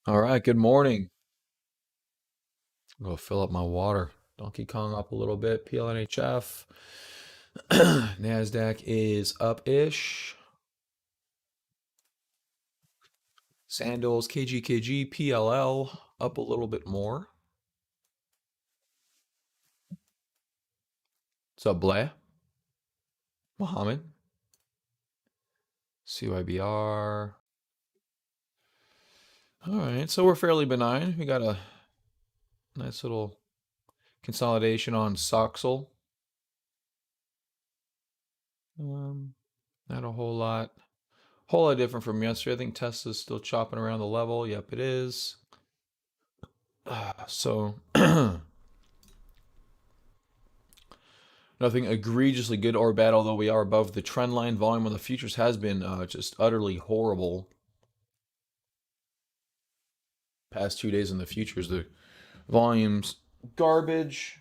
All right, good morning. Go fill up my water. Donkey Kong up a little bit. PLNHF. NASDAQ is up-ish. Sandals, KGKG, PLL up a little bit more. What's up, Blay? Mohammed. CYBR. All right, so we're fairly benign. We got a nice little consolidation on Soxel. Um, Not a whole lot different from yesterday. I think Tesla's still chopping around the level. Yep, it is. So nothing egregiously good or bad, although we are above the trend line. Volume on the futures has been just utterly horrible. Past 2 days in the futures, the volume's garbage.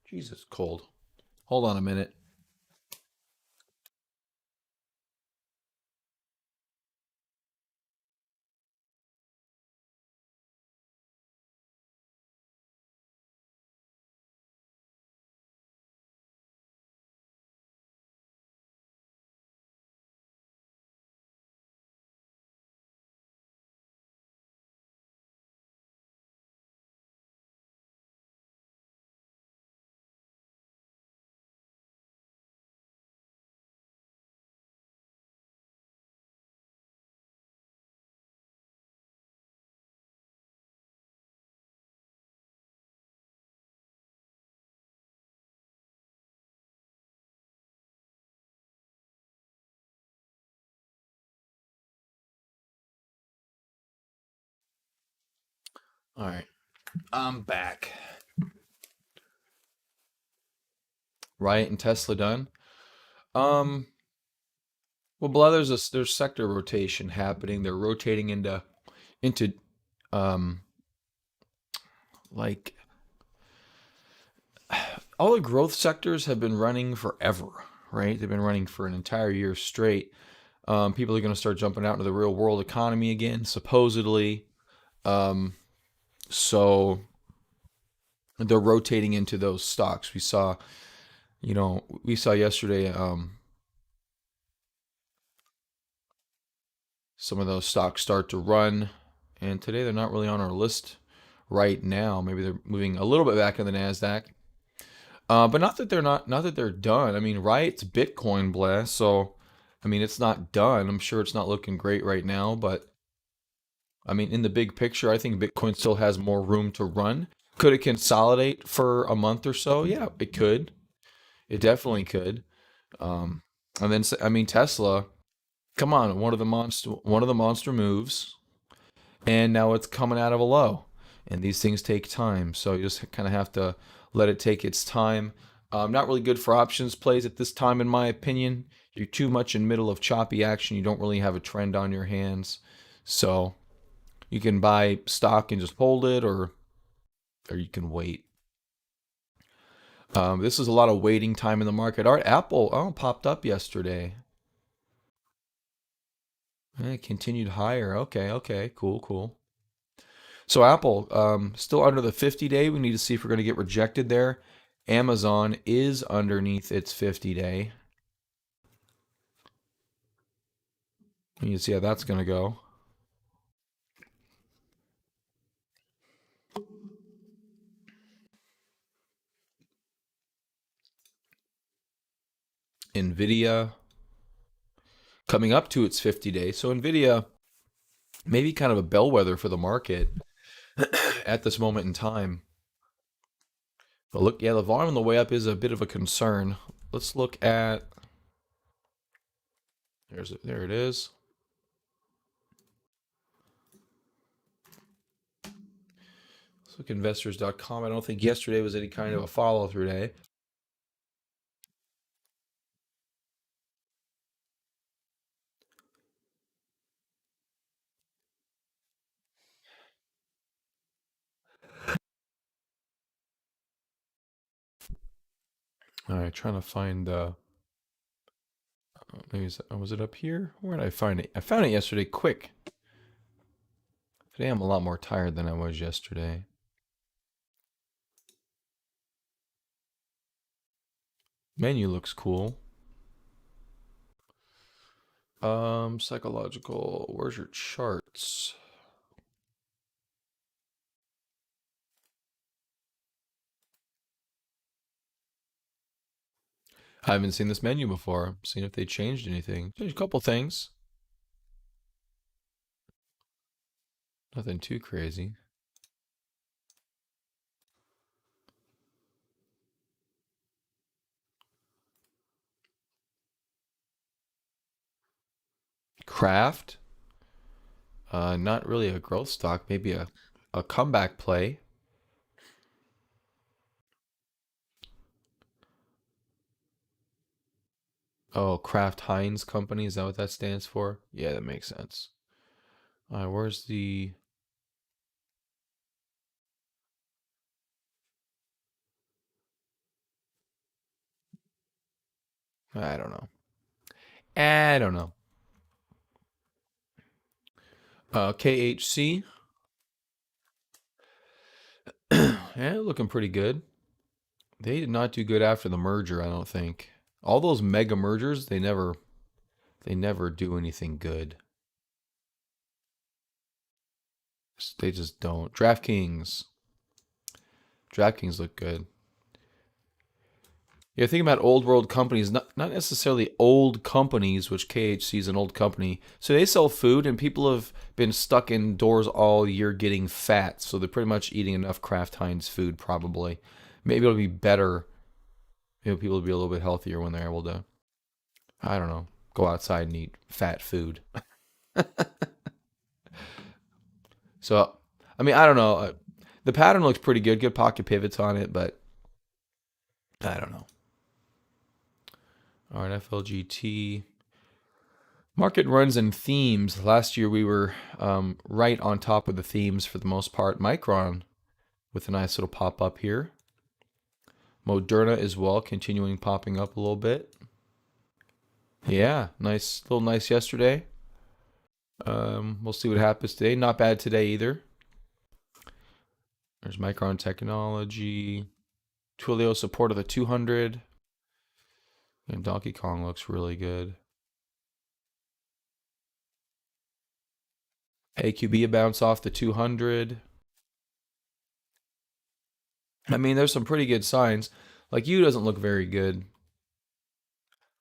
Jesus, cold. Hold on a minute. All right, I'm back. Riot and Tesla done. Um, well, blah, there's sector rotation happening. They're rotating into um like all the growth sectors have been running forever, right? They've been running for an entire year straight. People are going to start jumping out into the real world economy again, supposedly. Um, so they're rotating into those stocks. We saw yesterday some of those stocks start to run, and today they're not really on our list right now. Maybe they're moving a little bit back in the Nasdaq, but not that they're done. I mean, Riot's Bitcoin blast, so I mean it's not done. I'm sure it's not looking great right now, but I mean, in the big picture, I think Bitcoin still has more room to run. Could it consolidate for a month or so? Yeah, it could. It definitely could. Um, and then, I mean, Tesla. Come on, one of the monster moves, and now it's coming out of a low. And these things take time, so you just kind of have to let it take its time. Not really good for options plays at this time, in my opinion. You're too much in middle of choppy action. You don't really have a trend on your hands, so you can buy stock and just hold it, or you can wait. This is a lot of waiting time in the market. Our Apple popped up yesterday. It continued higher. Okay, okay, cool, cool. So Apple still under the 50-day. We need to see if we're going to get rejected there. Amazon is underneath its 50-day. You can see how that's going to go. Nvidia coming up to its 50-day. So Nvidia maybe kind of a bellwether for the market at this moment in time. But look, yeah, the volume on the way up is a bit of a concern. Let's look at there it is. Let's look at investors.com. I don't think yesterday was any kind of a follow through day. All right, trying to find maybe was it up here? Where did I find it? I found it yesterday quick. Today I'm a lot more tired than I was yesterday. Menu looks cool. Psychological. Where's your charts? I haven't seen this menu before. Seen if they changed anything. Changed a couple things. Nothing too crazy. Craft. Not really a growth stock. Maybe a comeback play. Oh, Kraft Heinz Company. Is that what that stands for? Yeah, that makes sense. All right, where's the? I don't know. I don't know. KHC. Yeah, looking pretty good. They did not do good after the merger, I don't think. All those mega mergers, they never do anything good. They just don't. DraftKings look good. Yeah, think about old world companies, not necessarily old companies, which KHC is an old company. So they sell food, and people have been stuck indoors all year getting fat. So they're pretty much eating enough Kraft Heinz food, probably. Maybe it'll be better. Maybe people will be a little bit healthier when they're able to, I don't know, go outside and eat fat food. So, I mean, I don't know. The pattern looks pretty good. Good pocket pivots on it, but I don't know. All right, FLGT. Market runs and themes. Last year we were right on top of the themes for the most part. Micron with a nice little pop up here. Moderna as well, continuing popping up a little bit. Yeah, nice yesterday. We'll see what happens today. Not bad today either. There's Micron Technology. Twilio support of the 200. And Donkey Kong looks really good. AQB a bounce off the 200. I mean, there's some pretty good signs. Like you doesn't look very good.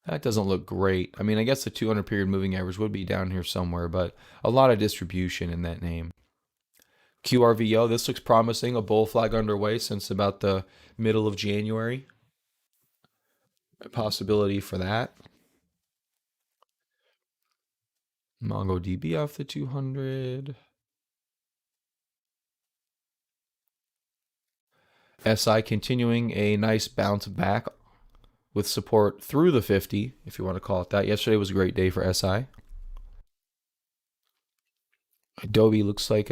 That doesn't look great. I mean, I guess the 200 period moving average would be down here somewhere, but a lot of distribution in that name. QRVO, this looks promising. A bull flag underway since about the middle of January. A possibility for that. MongoDB off the 200. SI continuing a nice bounce back with support through the 50, if you want to call it that. Yesterday was a great day for SI. Adobe looks like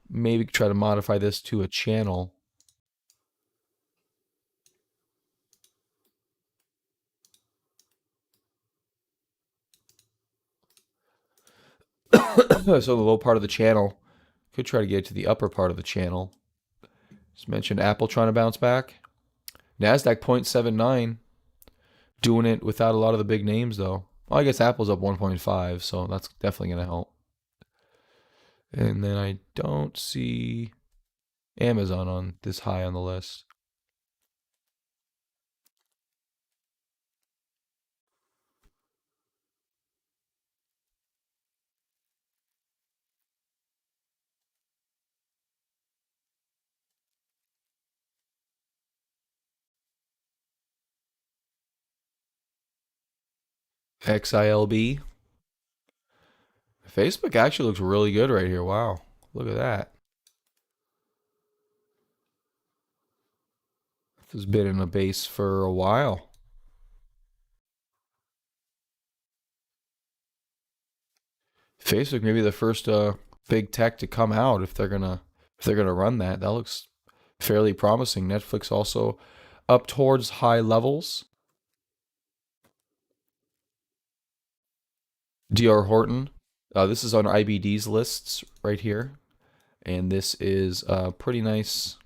maybe try to modify this to a channel. So the low part of the channel could try to get to the upper part of the channel. Just mentioned Apple trying to bounce back. NASDAQ 0.79, doing it without a lot of the big names though. Well, I guess Apple's up 1.5, so that's definitely going to help. And then I don't see Amazon on this high on the list. XILB. Facebook actually looks really good right here. Wow. Look at that. This has been in a base for a while. Facebook may be the first big tech to come out if they're gonna run that. That looks fairly promising. Netflix also up towards high levels. DR Horton. This is on IBD's lists right here. And this is pretty nice.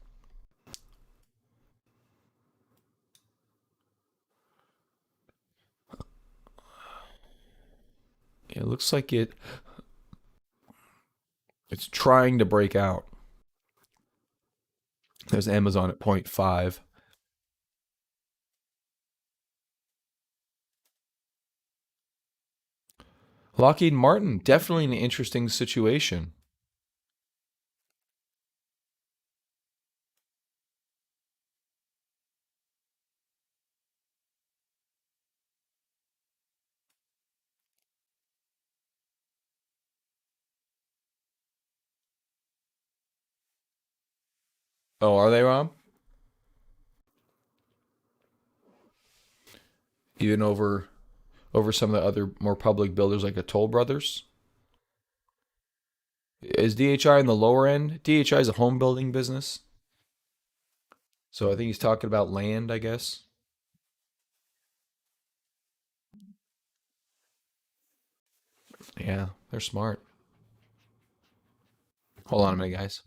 It looks like it's trying to break out. There's Amazon at point 0.5. Lockheed Martin, definitely an interesting situation. Oh, are they, Rob? Even over some of the other more public builders like a Toll Brothers? Is DHI in the lower end? DHI is a home building business. So I think he's talking about land, I guess. Yeah, they're smart. Hold on a minute, guys.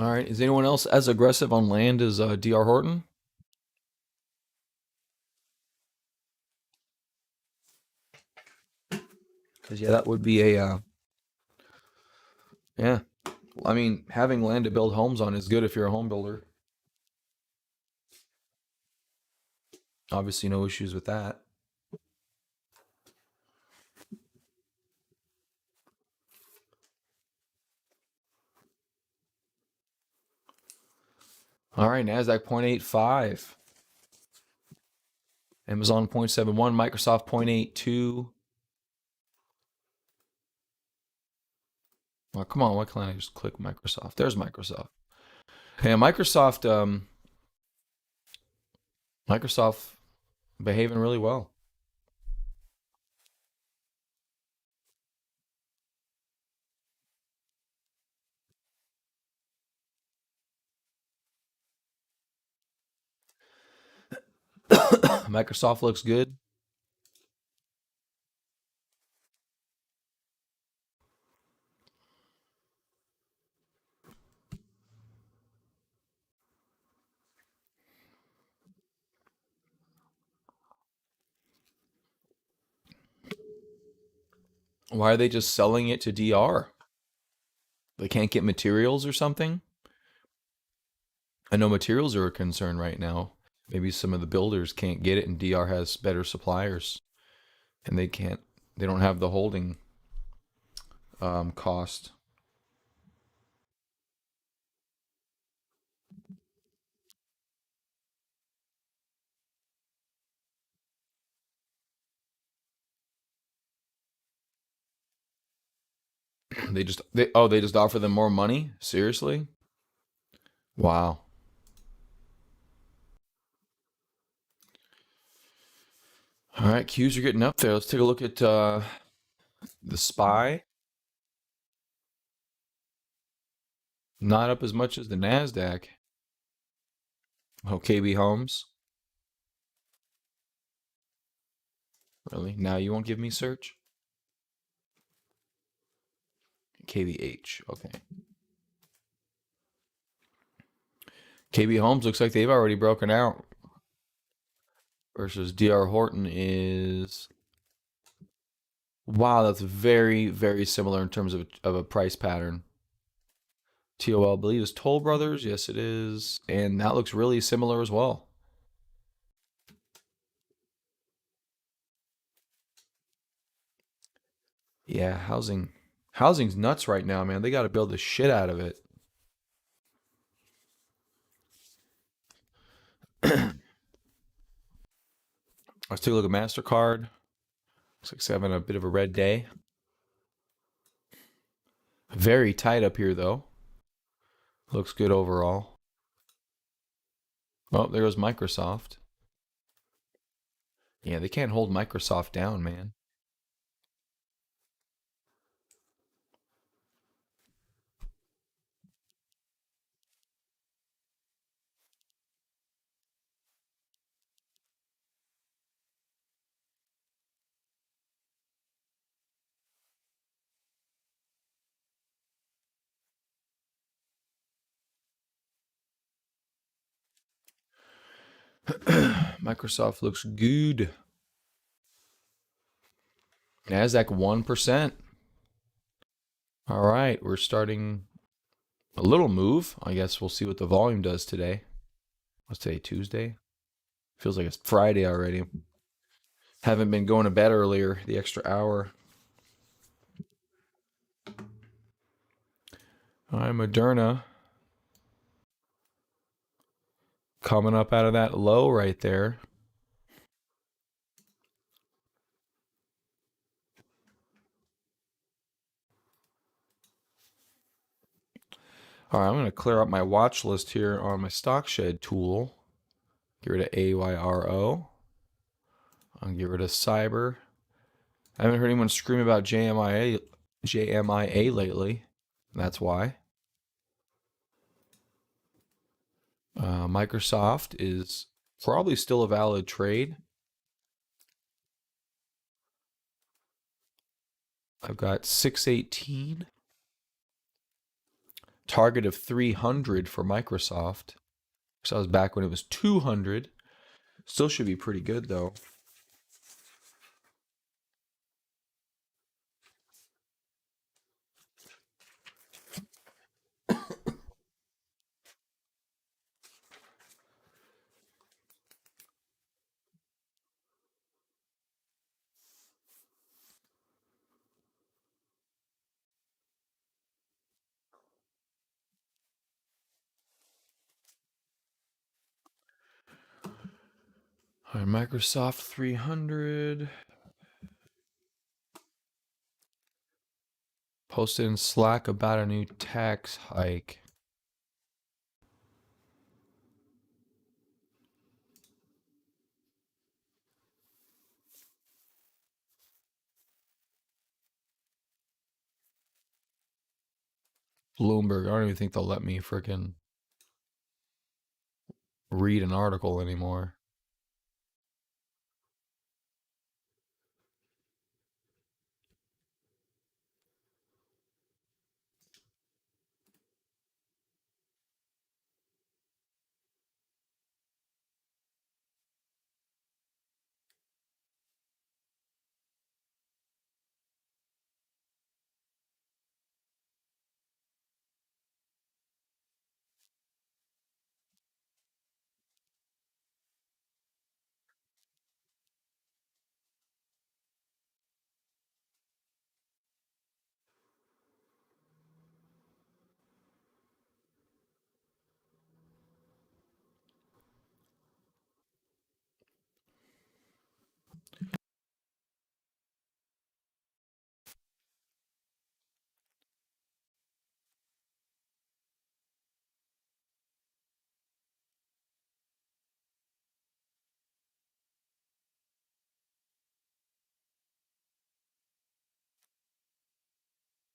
All right. Is anyone else as aggressive on land as DR Horton? Because yeah, that would be a yeah. I mean, having land to build homes on is good if you're a home builder. Obviously, no issues with that. All right, Nasdaq 0.85, Amazon 0.71, Microsoft 0.82. Well, come on, why can't I just click Microsoft? There's Microsoft. Yeah, Microsoft behaving really well. Microsoft looks good. Why are they just selling it to DR? They can't get materials or something? I know materials are a concern right now. Maybe some of the builders can't get it and DR has better suppliers and they don't have the holding cost. They just offer them more money? Seriously? Wow. All right, Qs are getting up there. Let's take a look at the SPY. Not up as much as the Nasdaq. Oh, KB Homes. Really? Now you won't give me search? KBH. Okay. KB Homes looks like they've already broken out versus DR Horton is wow, that's very, very similar in terms of a price pattern. TOL, I believe, is Toll Brothers. Yes, it is. And that looks really similar as well. Yeah, housing's nuts right now, man. They got to build the shit out of it. Let's take a look at MasterCard. Looks like it's having a bit of a red day. Very tight up here, though. Looks good overall. Oh, there goes Microsoft. Yeah, they can't hold Microsoft down, man. Microsoft looks good. NASDAQ 1%. All right, we're starting a little move. I guess we'll see what the volume does today. What's today, Tuesday? Feels like it's Friday already. Haven't been going to bed earlier, the extra hour. All right, Moderna coming up out of that low right there. All right, I'm going to clear up my watch list here on my stock shed tool. Get rid of AYRO. I'll get rid of Cyber. I haven't heard anyone scream about JMIA lately. That's why. Microsoft is probably still a valid trade. I've got 618. Target of 300 for Microsoft. So I was back when it was 200. Still should be pretty good though. All right, Microsoft 300. Posted in Slack about a new tax hike. Bloomberg. I don't even think they'll let me freaking read an article anymore.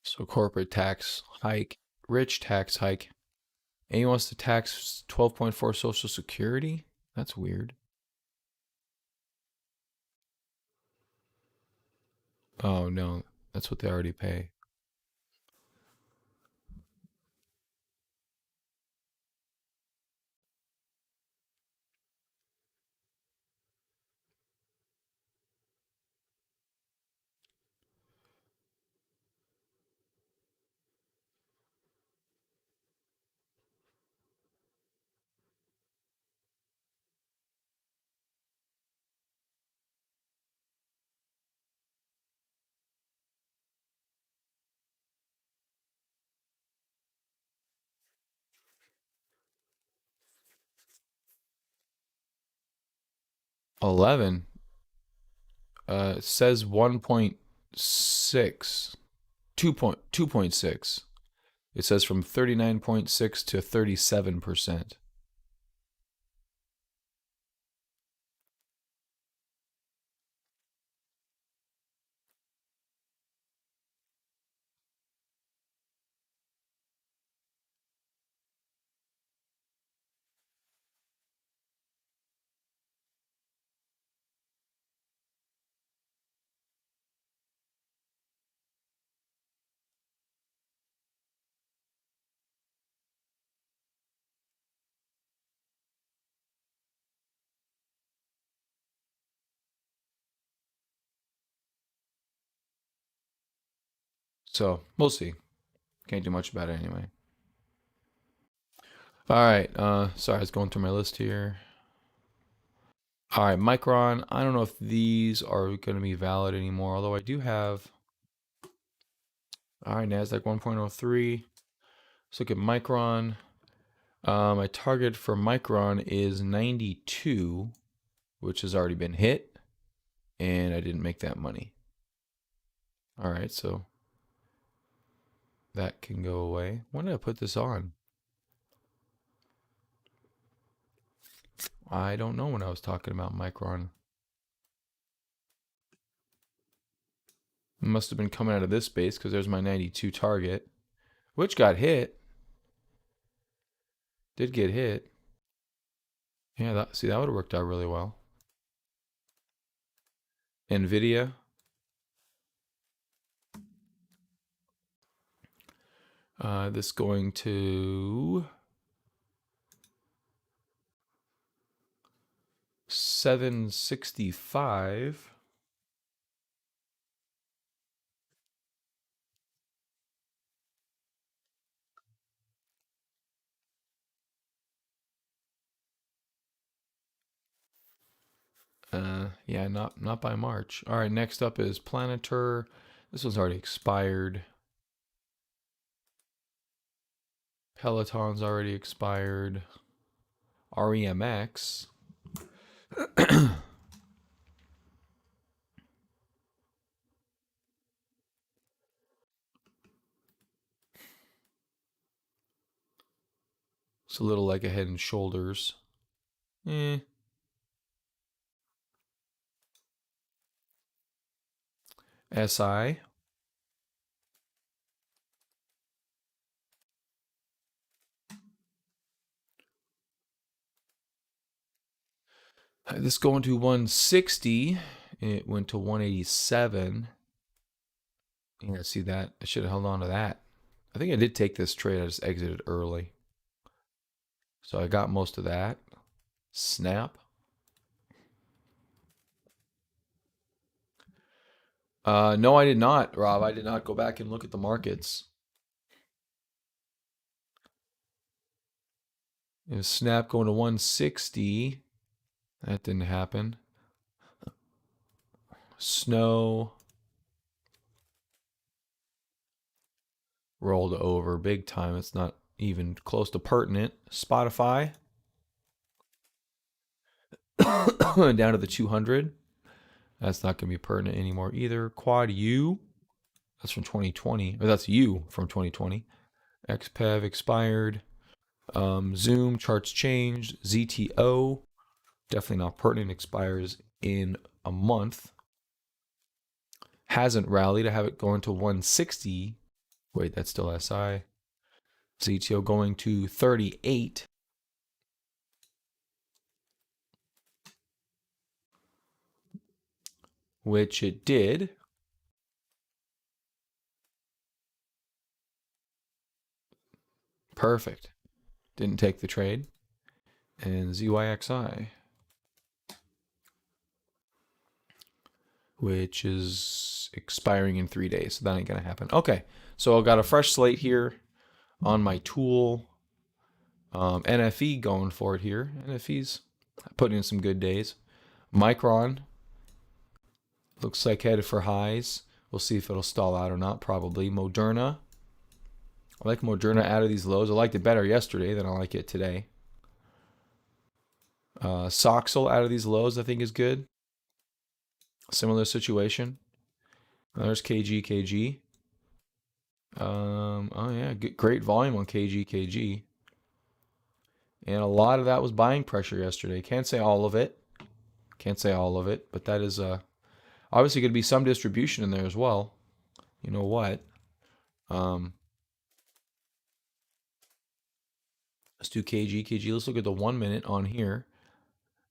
So corporate tax hike, rich tax hike. And he wants to tax 12.4 Social Security? That's weird. Oh no, that's what they already pay. 11. It says 1.6. 2.6. It says from 39.6 to 37%. So we'll see. Can't do much about it anyway. All right. Sorry, I was going through my list here. All right, Micron. I don't know if these are going to be valid anymore, although I do have. All right, NASDAQ 1.03. Let's look at Micron. My target for Micron is 92, which has already been hit, and I didn't make that money. All right, so that can go away. When did I put this on? I don't know when I was talking about Micron. It must have been coming out of this space because there's my 92 target, which got hit. Did get hit. Yeah, see, that would have worked out really well. NVIDIA. This going to 765. Yeah, not by March. All right, next up is Planeter. This one's already expired. Peloton's already expired. REMX. It's a little like a Head and Shoulders. Eh. SI. This going to 160. It went to 187. Yeah, see that? I should have held on to that. I think I did take this trade. I just exited early. So I got most of that. Snap. No, I did not, Rob. I did not go back and look at the markets. It was Snap going to 160. That didn't happen. Snow rolled over big time. It's not even close to pertinent. Spotify down to the 200. That's not going to be pertinent anymore either. Quad U. That's from 2020. Or that's U from 2020. XPEV expired. Zoom charts changed. ZTO definitely not pertinent. Expires in a month. Hasn't rallied. I have it going to 160. Wait, that's still SI. ZTO going to 38. Which it did. Perfect. Didn't take the trade. And ZYXI, which is expiring in 3 days. So that ain't going to happen. Okay. So I've got a fresh slate here on my tool. NFE going for it here. NFE's putting in some good days. Micron looks like headed for highs. We'll see if it'll stall out or not. Probably. Moderna. I like Moderna out of these lows. I liked it better yesterday than I like it today. Soxel out of these lows I think is good. Similar situation. There's KG. Oh yeah, great volume on KG. And a lot of that was buying pressure yesterday. Can't say all of it. Can't say all of it, but that is obviously going to be some distribution in there as well. You know what? Um, let's do KG. Let's look at the 1 minute on here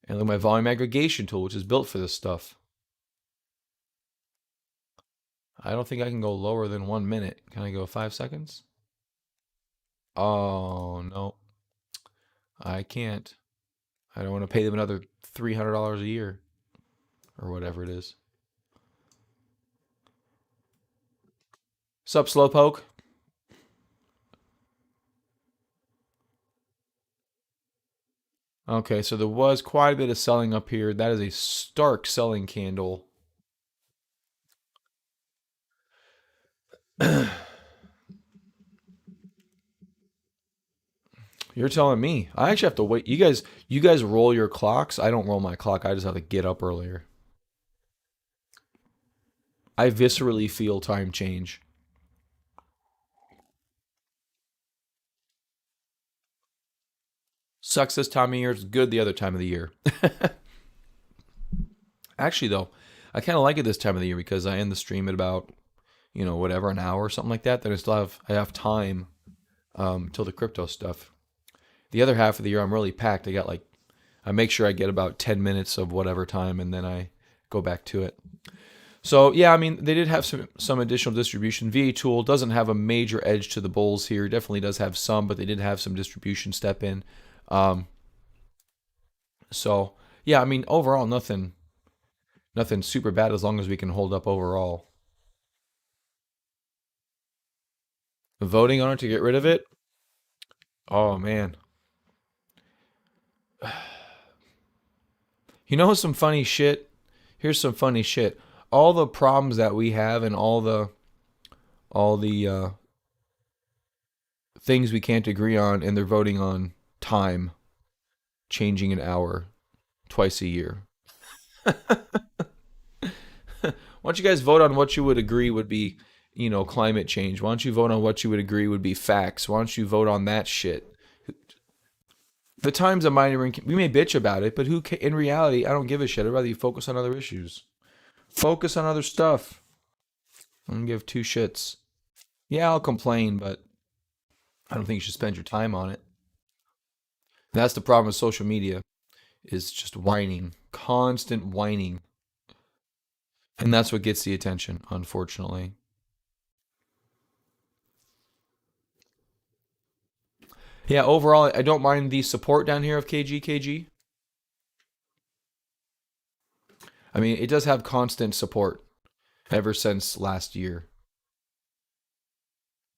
and look at my volume aggregation tool, which is built for this stuff. I don't think I can go lower than 1 minute. Can I go 5 seconds? Oh no, I can't. I don't want to pay them another $300 a year or whatever it is. Sup, Slowpoke? Okay, so there was quite a bit of selling up here. That is a stark selling candle. You're telling me. I actually have to wait. You guys roll your clocks. I don't roll my clock. I just have to get up earlier. I viscerally feel time change. Sucks this time of year. It's good the other time of the year. Actually, though, I kind of like it this time of the year because I end the stream at about, whatever, an hour or something like that. Then I have time till the crypto stuff. The other half of the year, I'm really packed. I make sure I get about 10 minutes of whatever time, and then I go back to it. So yeah, I mean, they did have some additional distribution. VA Tool doesn't have a major edge to the bulls here. Definitely does have some, but they did have some distribution step in. Um, so yeah, I mean, overall, nothing super bad as long as we can hold up overall. Voting on it to get rid of it. Oh man, some funny shit. Here's some funny shit. All the problems that we have and all the things we can't agree on, and they're voting on time changing an hour twice a year. Why don't you guys vote on what you would agree would be, climate change? Why don't you vote on what you would agree would be facts? Why don't you vote on that shit? The time's a minor. We may bitch about it, but in reality, I don't give a shit. I'd rather you focus on other issues. Focus on other stuff. I don't give two shits. Yeah, I'll complain, but I don't think you should spend your time on it. That's the problem with social media is just whining, constant whining. And that's what gets the attention, unfortunately. Yeah, overall, I don't mind the support down here of KG. I mean, it does have constant support ever since last year.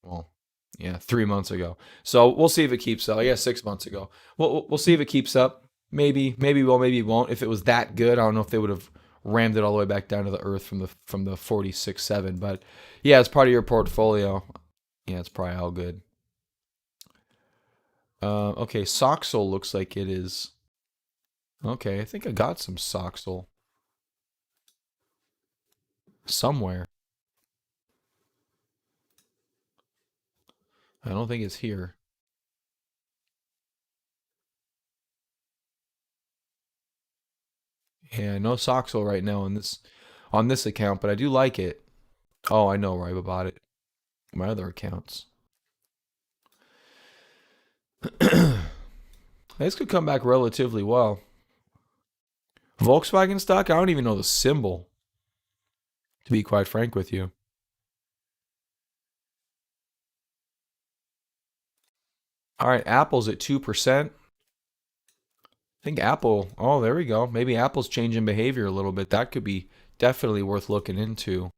Well, yeah, 3 months ago. So we'll see if it keeps up. Yeah, 6 months ago. We'll see if it keeps up. Maybe will, maybe won't. If it was that good, I don't know if they would have rammed it all the way back down to the earth from the 46.7. But yeah, it's part of your portfolio. Yeah, it's probably all good. Okay, Soxel looks like it is. Okay, I think I got some Soxel somewhere. I don't think it's here. Yeah, no Soxel right now on this account, but I do like it. Oh, I know where I bought it. My other accounts. This could come back relatively well. Volkswagen stock, I don't even know the symbol, to be quite frank with you. All right, Apple's at 2%. I think Apple, oh, there we go. Maybe Apple's changing behavior a little bit. That could be definitely worth looking into.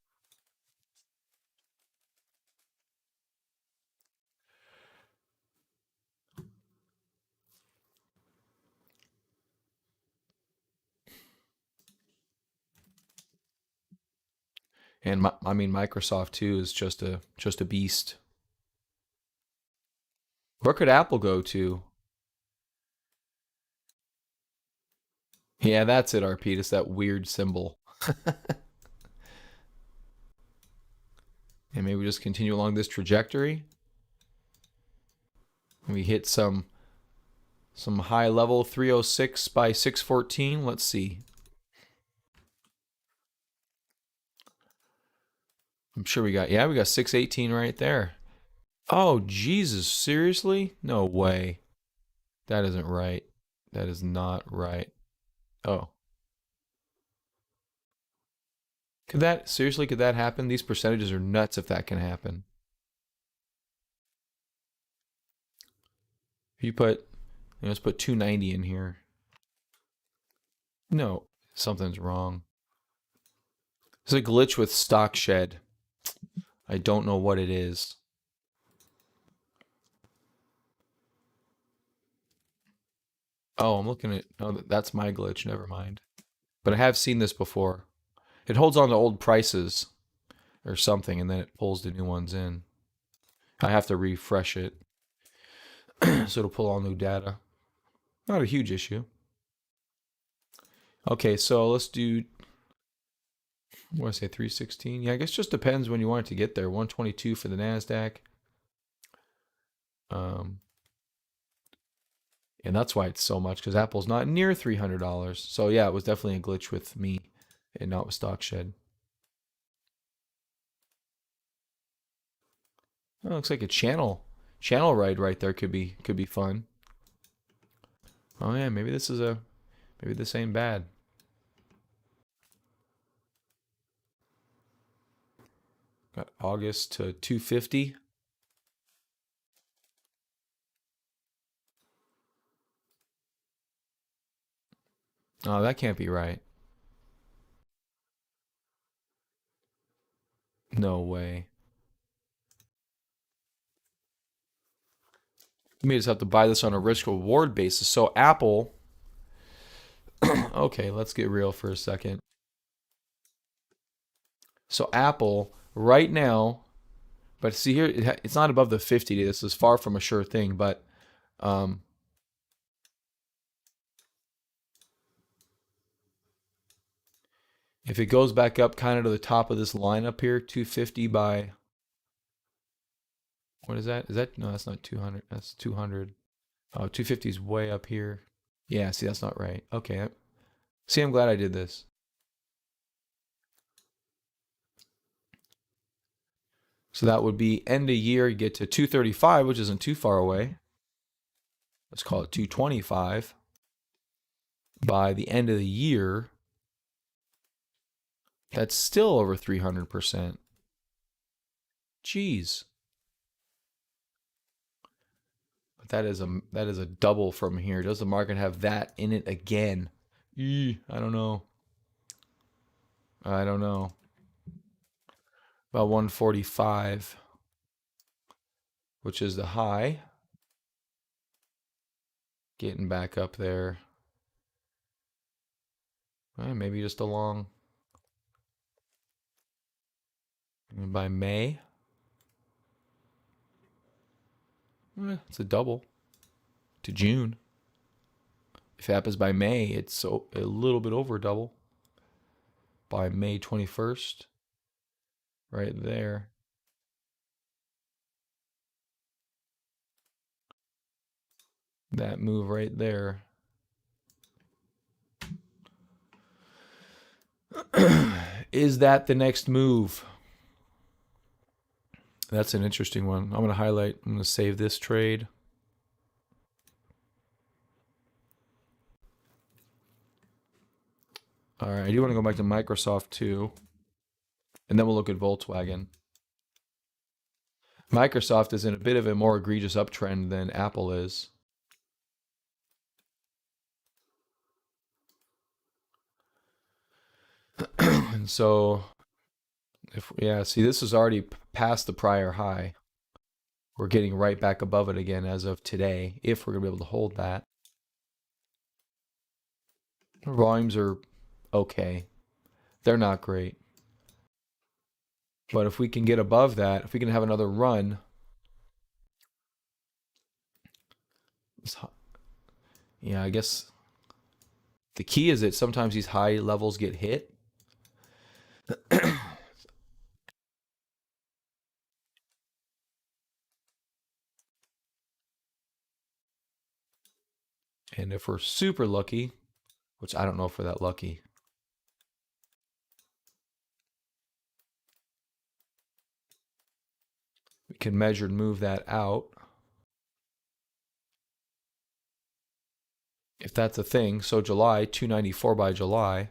And I mean, Microsoft too is just a beast. Where could Apple go to? Yeah, that's it, RP. It's that weird symbol. And maybe we just continue along this trajectory. We hit some high level 306 by 614. Let's see. I'm sure we got 618 right there. Oh, Jesus, seriously? No way. That isn't right. That is not right. Oh. Could that happen? These percentages are nuts if that can happen. If you put, let's put 290 in here. No, something's wrong. There's a glitch with stock shed. I don't know what it is. Oh, I'm looking at, oh, that's my glitch. Never mind. But I have seen this before. It holds on to old prices or something, and then it pulls the new ones in. I have to refresh it. So it'll pull all new data. Not a huge issue. Okay, so let's do, what do I say, 316? Yeah, I guess just depends when you want it to get there. 122 for the NASDAQ. And that's why it's so much, because Apple's not near $300. So yeah, it was definitely a glitch with me and not with StockShed. Oh, looks like a channel ride right there could be fun. Oh yeah, maybe this ain't bad. Got August to 250. Oh, that can't be right. No way. You may just have to buy this on a risk reward basis. So Apple, okay, let's get real for a second. So Apple right now, but see here, it's not above the 50 day. This is far from a sure thing, but if it goes back up kind of to the top of this line up here, 250 by, what is that? No, that's not 200. That's 200. Oh, 250 is way up here. Yeah, see, that's not right. Okay. See, I'm glad I did this. So that would be end of year, you get to 235, which isn't too far away. Let's call it 225. By the end of the year, that's still over 300%. Jeez. But that is a double from here. Does the market have that in it again? I don't know. I don't know. About 145, which is the high. Getting back up there. Maybe just along by May. It's a double to June. If it happens by May, it's a little bit over double. By May 21st, right there. That move right there. Is that the next move? That's an interesting one. I'm going to save this trade. All right, I do want to go back to Microsoft too. And then we'll look at Volkswagen. Microsoft is in a bit of a more egregious uptrend than Apple is. And so, see, this is already past the prior high. We're getting right back above it again as of today, if we're going to be able to hold that. Volumes are okay. They're not great. But if we can get above that, if we can have another run, yeah, I guess the key is that sometimes these high levels get hit. And if we're super lucky, which I don't know if we're that lucky, we can measure and move that out. If that's a thing, so July, 294 by July.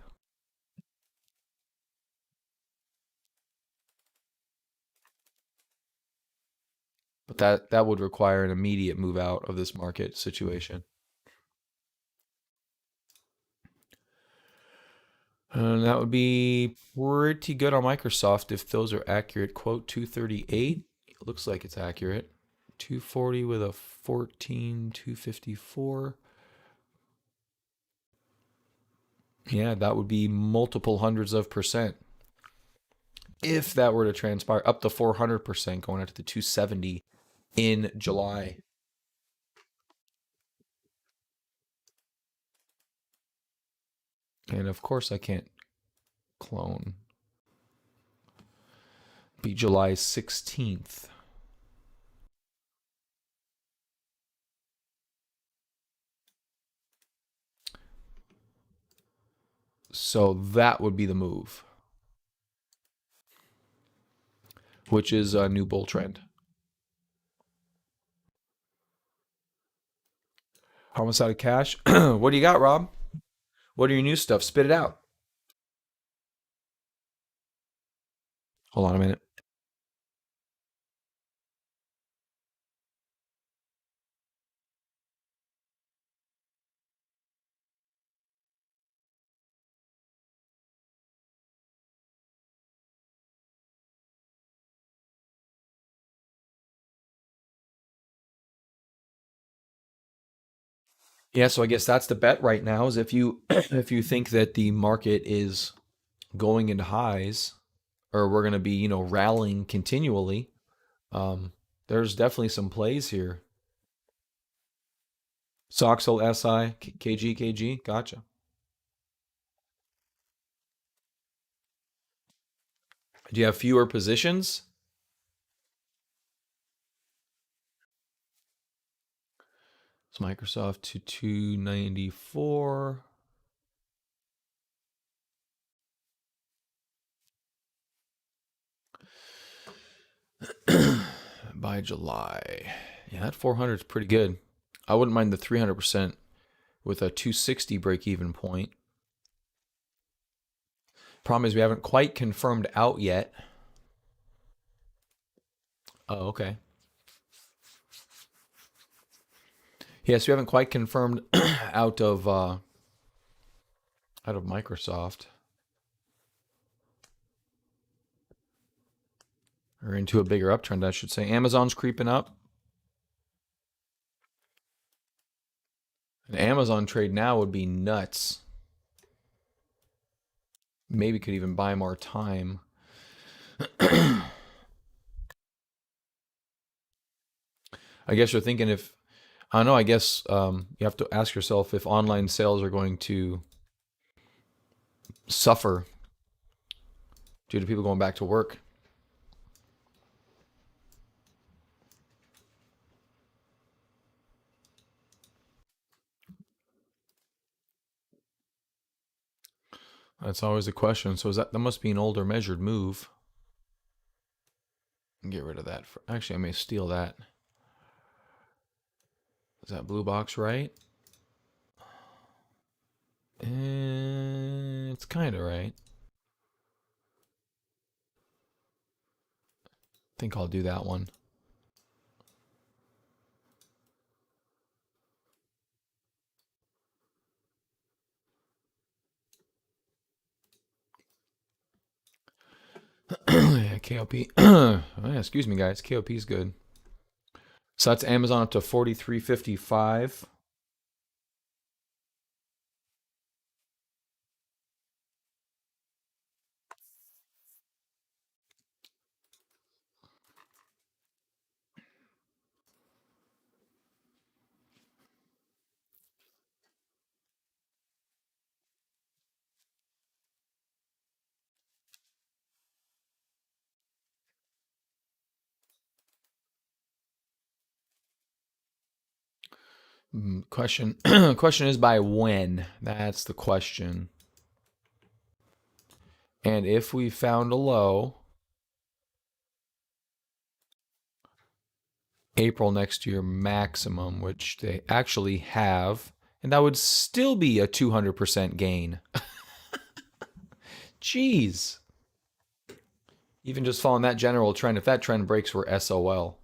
But that would require an immediate move out of this market situation. And that would be pretty good on Microsoft if those are accurate. Quote 238. It looks like it's accurate. 240 with a 14, 254. Yeah, that would be multiple hundreds of percent. If that were to transpire, up to 400% going up to the 270 in July. And of course, I can't clone. Be July 16th. So that would be the move, which is a new bull trend. Almost out of cash. What do you got, Rob? What are your new stuff? Spit it out. Hold on a minute. Yeah, so I guess that's the bet right now is if you if you think that the market is going into highs or we're going to be, rallying continually, um, there's definitely some plays here. Soxel, SI, KG, KG. Gotcha. Do you have fewer positions? It's Microsoft to 294 by July. Yeah, that 400 is pretty good. I wouldn't mind the 300% with a 260 break even point. Problem is we haven't quite confirmed out yet. Oh, okay. Yes, we haven't quite confirmed out of Microsoft or into a bigger uptrend, I should say. Amazon's creeping up. An Amazon trade now would be nuts. Maybe could even buy more time. I guess you're thinking if I don't know. I guess you have to ask yourself if online sales are going to suffer due to people going back to work. That's always a question. So that must be an older measured move. Get rid of that. Actually, I may steal that. Is that blue box right? It's kind of right. I think I'll do that one. Yeah, KOP. Excuse me, guys. KOP is good. So that's Amazon up to 43.55. Question question is by when? That's the question. And if we found a low, April next year maximum, which they actually have, and that would still be a 200% gain. Jeez. Even just following that general trend, if that trend breaks, we're SOL.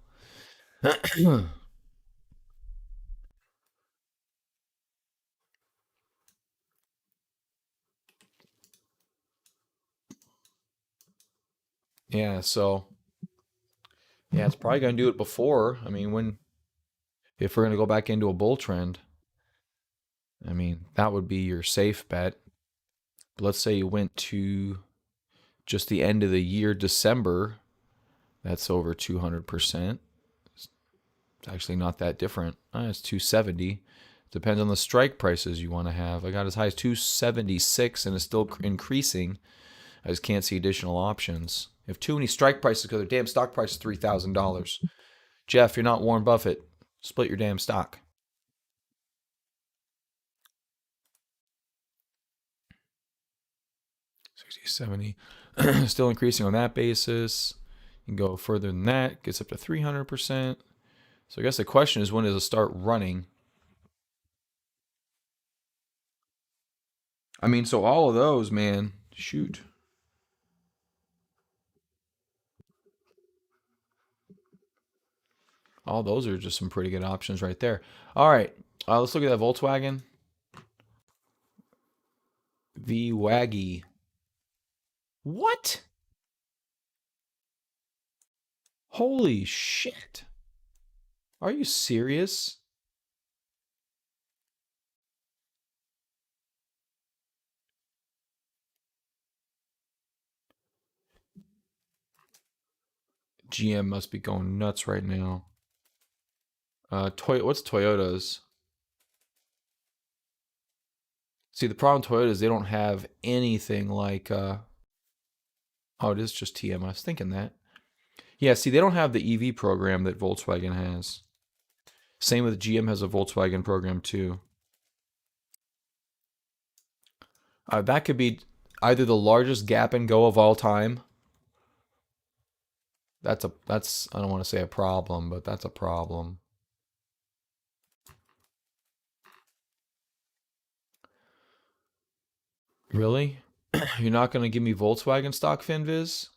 Yeah, so yeah, it's probably going to do it before. I mean, when if we're going to go back into a bull trend, I mean, that would be your safe bet. But let's say you went to just the end of the year, December, that's over 200%. It's actually not that different. It's 270. Depends on the strike prices you want to have. I got as high as 276 and it's still increasing. I just can't see additional options. You have too many strike prices because their damn stock price is $3,000. Jeff, you're not Warren Buffett. Split your damn stock. 60, 70. Still increasing on that basis. You can go further than that. Gets up to 300%. So I guess the question is, when does it start running? I mean, so all of those, man, shoot. All those are just some pretty good options right there. All right, let's look at that Volkswagen V-Waggy. What? Holy shit. Are you serious? GM must be going nuts right now. What's Toyota's? See, the problem with Toyota is they don't have anything like. Oh, it is just TM. I was thinking that. Yeah, see, they don't have the EV program that Volkswagen has. Same with GM has a Volkswagen program too. That could be either the largest gap and go of all time. That's I don't want to say a problem, but that's a problem. Really? You're not going to give me Volkswagen stock Finviz?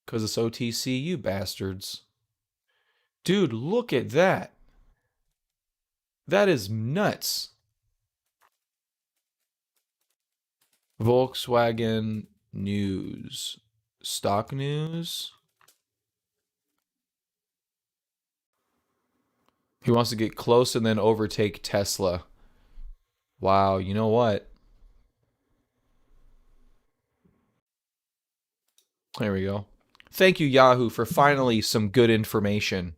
Because it's OTC, you bastards. Dude, look at that. That is nuts. Volkswagen news. Stock news. He wants to get close and then overtake Tesla. Wow, you know what? There we go. Thank you, Yahoo, for finally some good information.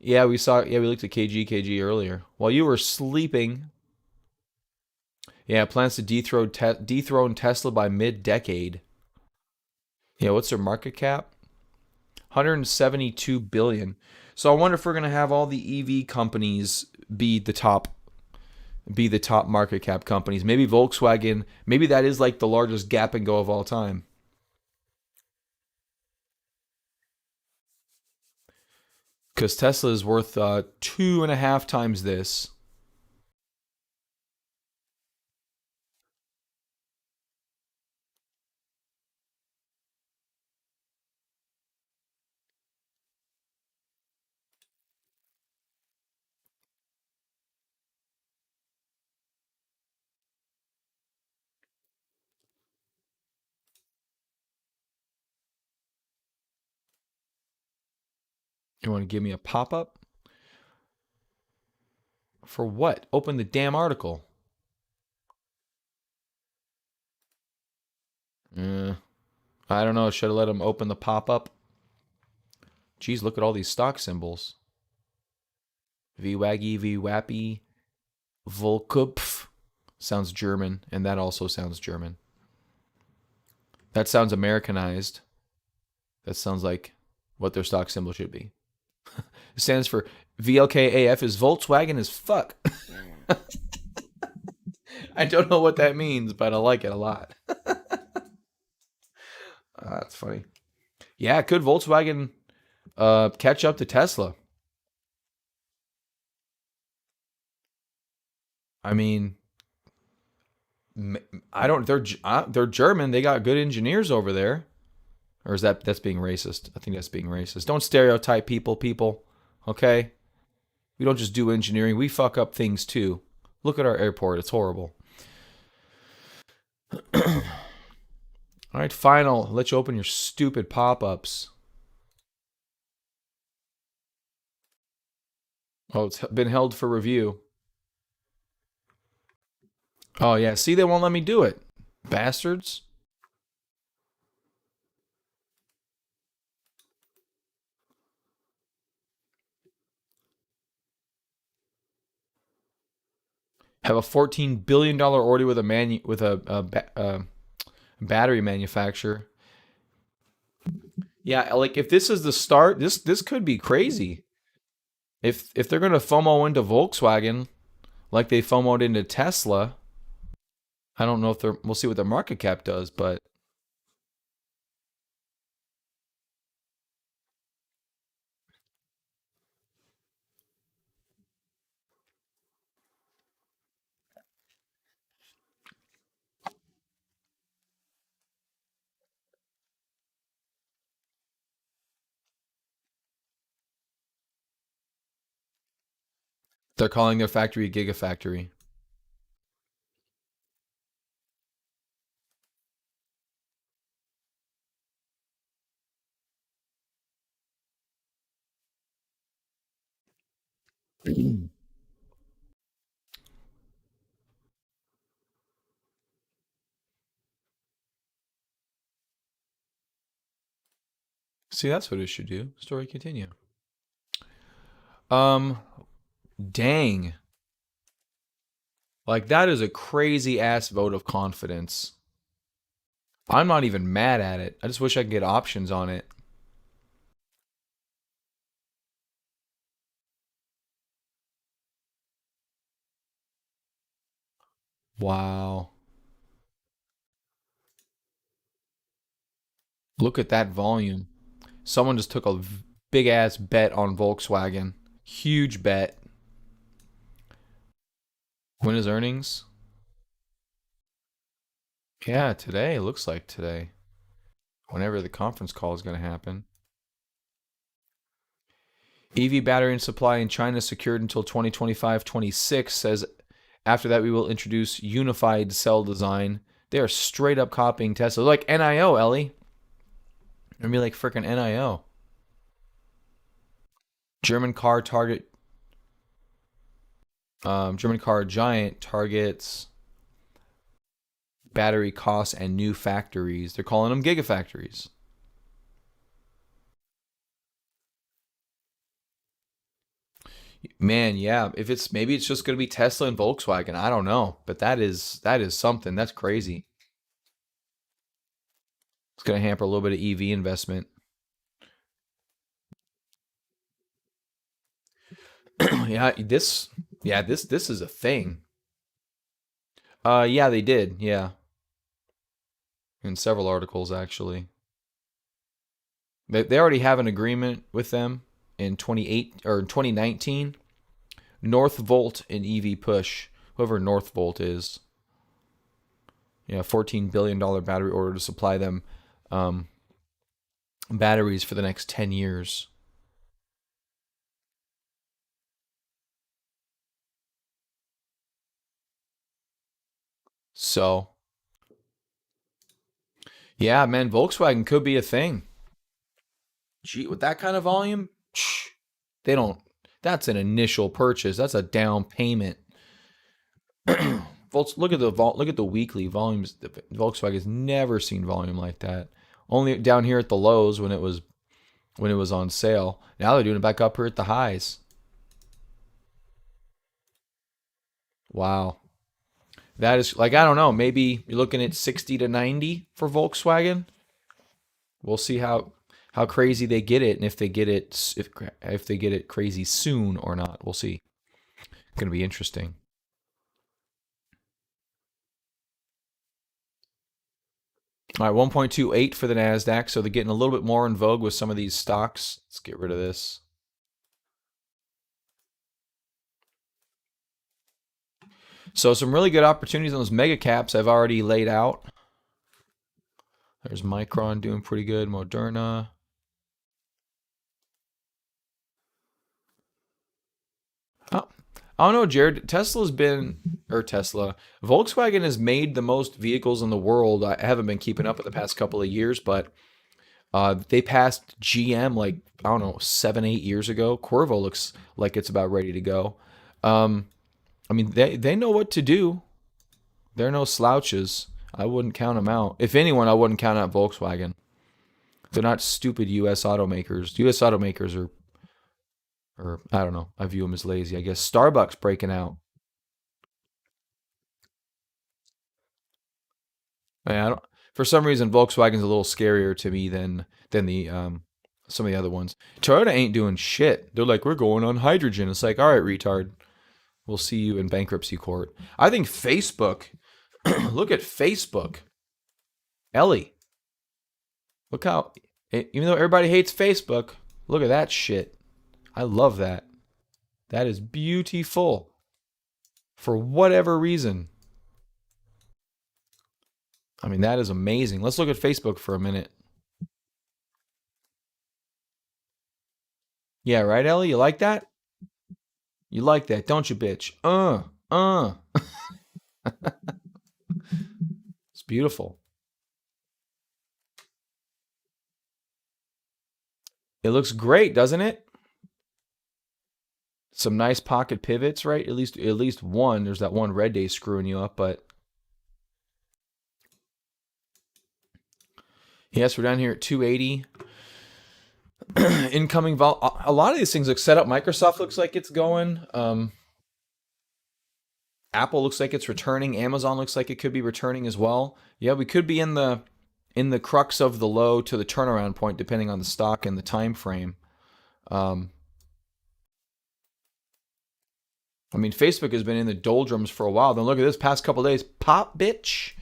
Yeah, we looked at KG earlier. While you were sleeping, yeah, plans to dethrone Tesla by mid-decade. Yeah, what's their market cap? 172 billion. So I wonder if we're going to have all the EV companies be the top market cap companies. Maybe Volkswagen, maybe that is like the largest gap and go of all time. Because Tesla is worth 2.5 times this. You want to give me a pop up? For what? Open the damn article. Uh, I don't know. Should I let him open the pop up? Geez, look at all these stock symbols. VWaggy, VWappy, Volkupf. Sounds German, and that also sounds German. That sounds Americanized. That sounds like what their stock symbol should be. It stands for VLKAF is Volkswagen as fuck. I don't know what that means, but I like it a lot. That's funny. Yeah, could Volkswagen catch up to Tesla? I mean, I don't. They're German. They got good engineers over there. Or is that's being racist? I think that's being racist. Don't stereotype people, people. Okay, we don't just do engineering. We fuck up things too. Look at our airport. It's horrible. All right, final. Let you open your stupid pop-ups. Oh, it's been held for review. Oh yeah, see, they won't let me do it. Bastards. Have a $14 billion order with a battery manufacturer. Yeah, like if this is the start, this could be crazy. If they're gonna FOMO into Volkswagen like they FOMOed into Tesla, I don't know if they're. We'll see what the market cap does, but they're calling their factory a gigafactory. See, that's what it should do. Story continue. Um, dang. Like that is a crazy ass vote of confidence. I'm not even mad at it. I just wish I could get options on it. Wow. Look at that volume. Someone just took a big ass bet on Volkswagen. Huge bet. When is earnings? Yeah, today. Looks like today. Whenever the conference call is going to happen. EV battery and supply in China secured until 2025-26 says after that we will introduce unified cell design. They are straight up copying Tesla. Like NIO, Ellie. It'd be like freaking NIO. German car target German car giant targets battery costs and new factories. They're calling them gigafactories. Man, yeah. If it's maybe it's just gonna be Tesla and Volkswagen. I don't know, but that is something. That's crazy. It's gonna hamper a little bit of EV investment. Yeah, this is a thing. Yeah, they did. Yeah, in several articles actually. They already have an agreement with them in 28 or 2019. Northvolt and EV Push, whoever Northvolt is. Yeah, $14 billion battery order to supply them um, batteries for the next 10 years. So, yeah, man, Volkswagen could be a thing. Gee, with that kind of volume, they don't. That's an initial purchase. That's a down payment. Look at the weekly volumes. Volkswagen's never seen volume like that. Only down here at the lows when it was on sale. Now they're doing it back up here at the highs. Wow. That is like I don't know, maybe you're looking at 60 to 90 for Volkswagen. We'll see how how crazy they get it, and if they get it if they get it crazy soon or not. We'll see. Going to be interesting. All right, 1.28 for the Nasdaq, so they're getting a little bit more in vogue with some of these stocks. Let's get rid of this. So some really good opportunities on those mega caps I've already laid out. There's Micron doing pretty good, Moderna. Oh, I don't know, Jared. Tesla's been, or Tesla, Volkswagen has made the most vehicles in the world. I haven't been keeping up with the past couple of years, but they passed GM like, I don't know, 7, 8 years ago. Corvo looks like it's about ready to go. Um, I mean, they know what to do. They're no slouches. I wouldn't count them out. If anyone, I wouldn't count out Volkswagen. They're not stupid U.S. automakers. U.S. automakers are, or I don't know. I view them as lazy. I guess Starbucks breaking out. I don't. For some reason, Volkswagen's a little scarier to me than the some of the other ones. Toyota ain't doing shit. They're like, we're going on hydrogen. It's like, all right, retard. We'll see you in bankruptcy court. I think Facebook. Look at Facebook, Ellie. Look how, even though everybody hates Facebook, look at that shit. I love that. That is beautiful. For whatever reason. I mean, that is amazing. Let's look at Facebook for a minute. Yeah, right, Ellie? You like that? You like that, don't you, bitch? It's beautiful. It looks great, doesn't it? Some nice pocket pivots, right? At least one. There's that one red day screwing you up, but yes, we're down here at 280. Incoming vol. A lot of these things look set up. Microsoft looks like it's going. Apple looks like it's returning. Amazon looks like it could be returning as well. Yeah, we could be in the crux of the low to the turnaround point, depending on the stock and the time frame. Um, I mean, Facebook has been in the doldrums for a while. Then look at this past couple days, pop, bitch,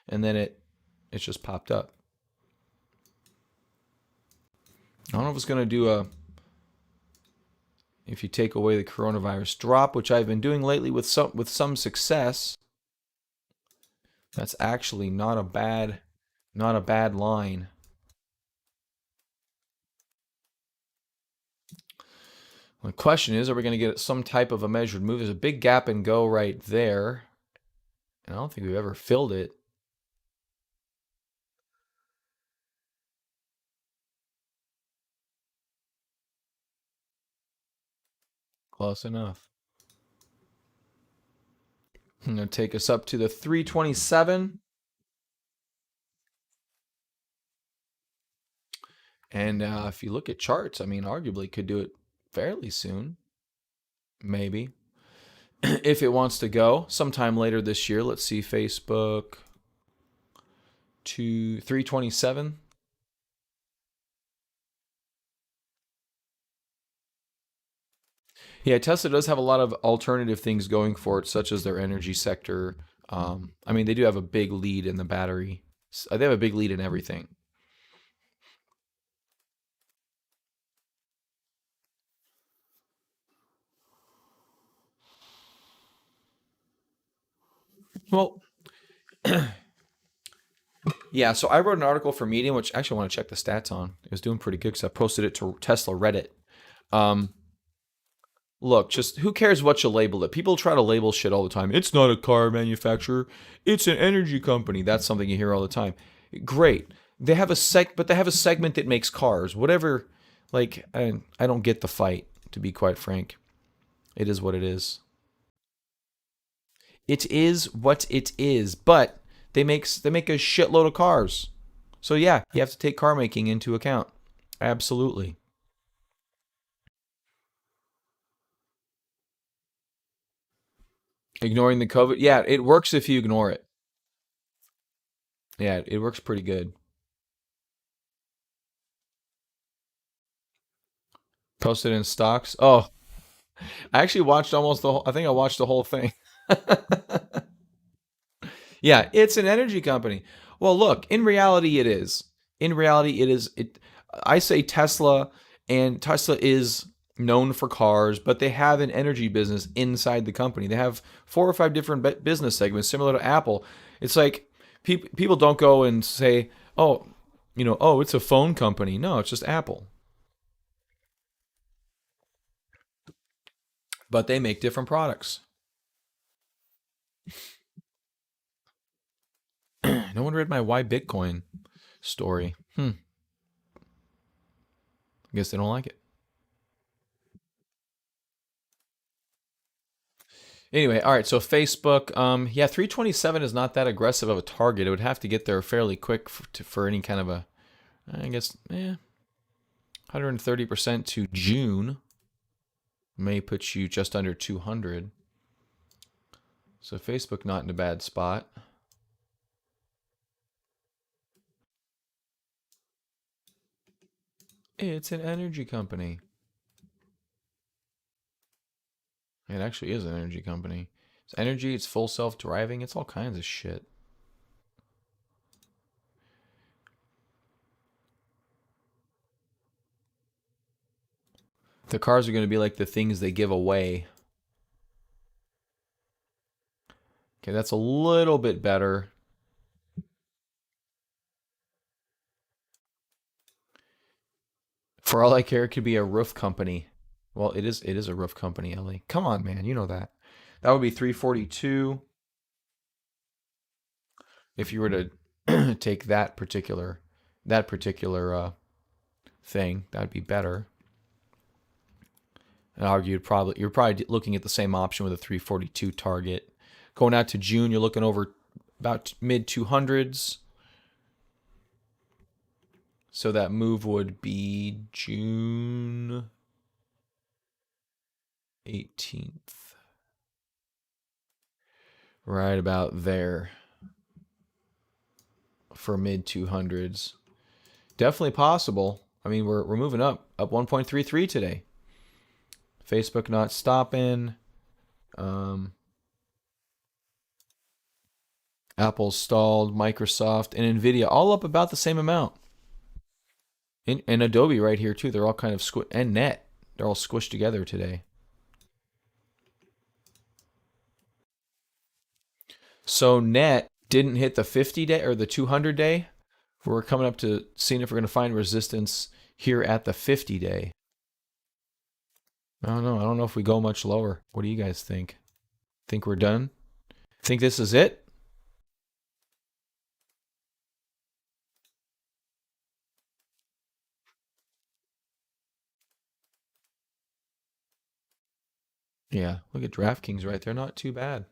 and then it's just popped up. I don't know if it's going to do a, if you take away the coronavirus drop, which I've been doing lately with some success. That's actually not a bad line. The question is, are we going to get some type of a measured move? There's a big gap and go right there, and I don't think we've ever filled it. Close enough. I'm going to take us up to the 327. And if you look at charts, I mean, arguably could do it fairly soon. Maybe. If it wants to go sometime later this year. Let's see, Facebook to 327. Yeah, Tesla does have a lot of alternative things going for it, such as their energy sector. I mean, they do have a big lead in the battery. They have a big lead in everything. Well, yeah, so I wrote an article for Medium, which actually I want to check the stats on. It was doing pretty good because I posted it to Tesla Reddit. Um, Look, just who cares what you label it? People try to label shit all the time. It's not a car manufacturer. It's an energy company. That's something you hear all the time. Great. But they have a segment that makes cars. Whatever. Like, I don't get the fight, to be quite frank. It is what it is. It is what it is. But they make a shitload of cars. So yeah, you have to take car making into account. Absolutely. Ignoring the COVID. Yeah, it works if you ignore it. Yeah, it works pretty good. Posted in stocks. Oh, I actually watched almost the whole. I think I watched the whole thing. Yeah, it's an energy company. Well, look, in reality, it is. In reality, it is. I say Tesla, and Tesla is known for cars, but they have an energy business inside the company. They have four or five different business segments, similar to Apple. It's like people don't go and say, "Oh, oh, it's a phone company." No, it's just Apple, but they make different products. No one read my Why Bitcoin story. I guess they don't like it. Anyway, all right. So Facebook, yeah, 327 is not that aggressive of a target. It would have to get there fairly quick for any kind of a, I guess, 130% to June may put you just under 200. So Facebook not in a bad spot. It's an energy company. It actually is an energy company. It's energy. It's full self-driving. It's all kinds of shit. The cars are going to be like the things they give away. Okay, that's a little bit better. For all I care, it could be a roof company. Well, it is a roof company, Ellie. Come on, man, you know that. That would be 342 if you were to take that particular thing. That'd be better. And argue you're probably looking at the same option with a 342 target. Going out to June, you're looking over about mid 200s. So that move would be June 18th. Right about there for mid 200s. Definitely possible. I mean, we're moving up 1.33 today. Facebook not stopping. Um, Apple stalled. Microsoft and Nvidia all up about the same amount. And Adobe right here too. They're all kind of and Net. They're all squished together today. So Net didn't hit the 50 day or the 200 day. We're coming up to seeing if we're going to find resistance here at the 50 day. I don't know. I don't know if we go much lower. What do you guys think? Think we're done? Think this is it? Yeah. Look at DraftKings right there. Not too bad.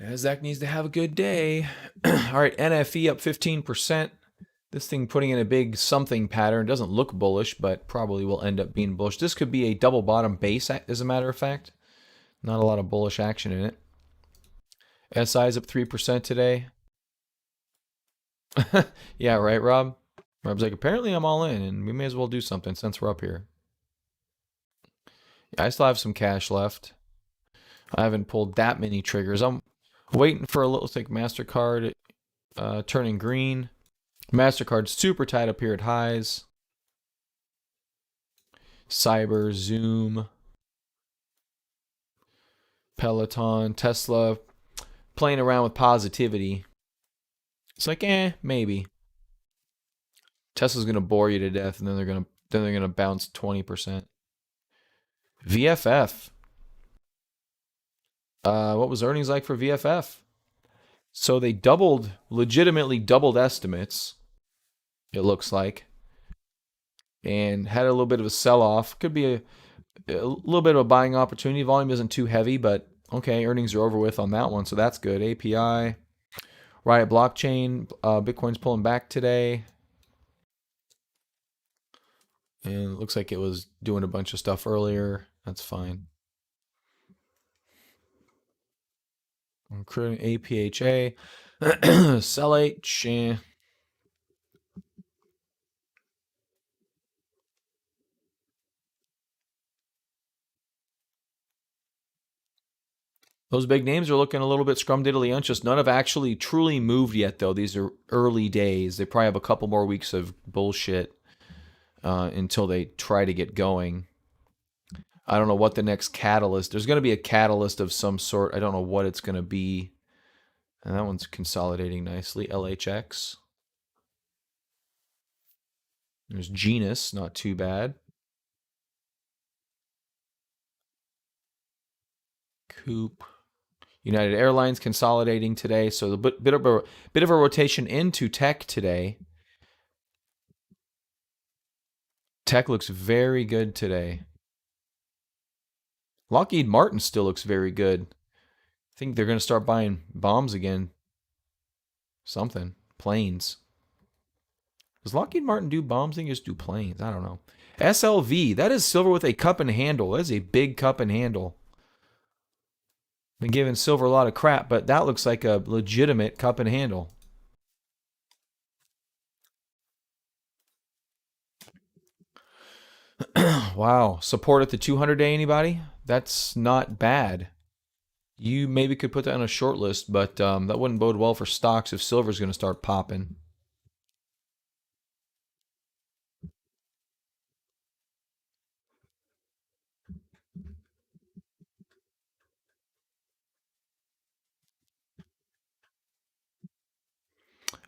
Nasdaq needs to have a good day. All right. NFE up 15%. This thing putting in a big something pattern. Doesn't look bullish, but probably will end up being bullish. This could be a double bottom base, as a matter of fact. Not a lot of bullish action in it. SI's up 3% today. Yeah, right, Rob? Rob's like, apparently I'm all in, and we may as well do something since we're up here. Yeah, I still have some cash left. I haven't pulled that many triggers. I'm waiting for a little, like MasterCard turning green. MasterCard's super tight up here at highs. Cyber, Zoom, Peloton, Tesla, playing around with positivity. It's like, maybe. Tesla's gonna bore you to death, and then they're gonna bounce 20%. VFF. What was earnings like for VFF? So they legitimately doubled estimates. It looks like, and had a little bit of a sell-off. Could be a little bit of a buying opportunity. Volume isn't too heavy, but okay, earnings are over with on that one, so that's good. API, Riot Blockchain, Bitcoin's pulling back today, and it looks like it was doing a bunch of stuff earlier. That's fine. Including APHA, Sell H. Those big names are looking a little bit scrumdiddlyunctious. None have actually truly moved yet, though. These are early days. They probably have a couple more weeks of bullshit until they try to get going. I don't know what the next catalyst. There's going to be a catalyst of some sort. I don't know what it's going to be. And that one's consolidating nicely. LHX. There's Genus, not too bad. Coop. United Airlines consolidating today, so a bit of a rotation into tech today. Tech looks very good today. Lockheed Martin still looks very good. I think they're going to start buying bombs again. Something. Planes. Does Lockheed Martin do bombs? They just do planes. I don't know. SLV. That is silver with a cup and handle. That is a big cup and handle. Been giving silver a lot of crap, but that looks like a legitimate cup and handle. Wow. Support at the 200 day, anybody? That's not bad. You maybe could put that on a short list, but that wouldn't bode well for stocks if silver's going to start popping.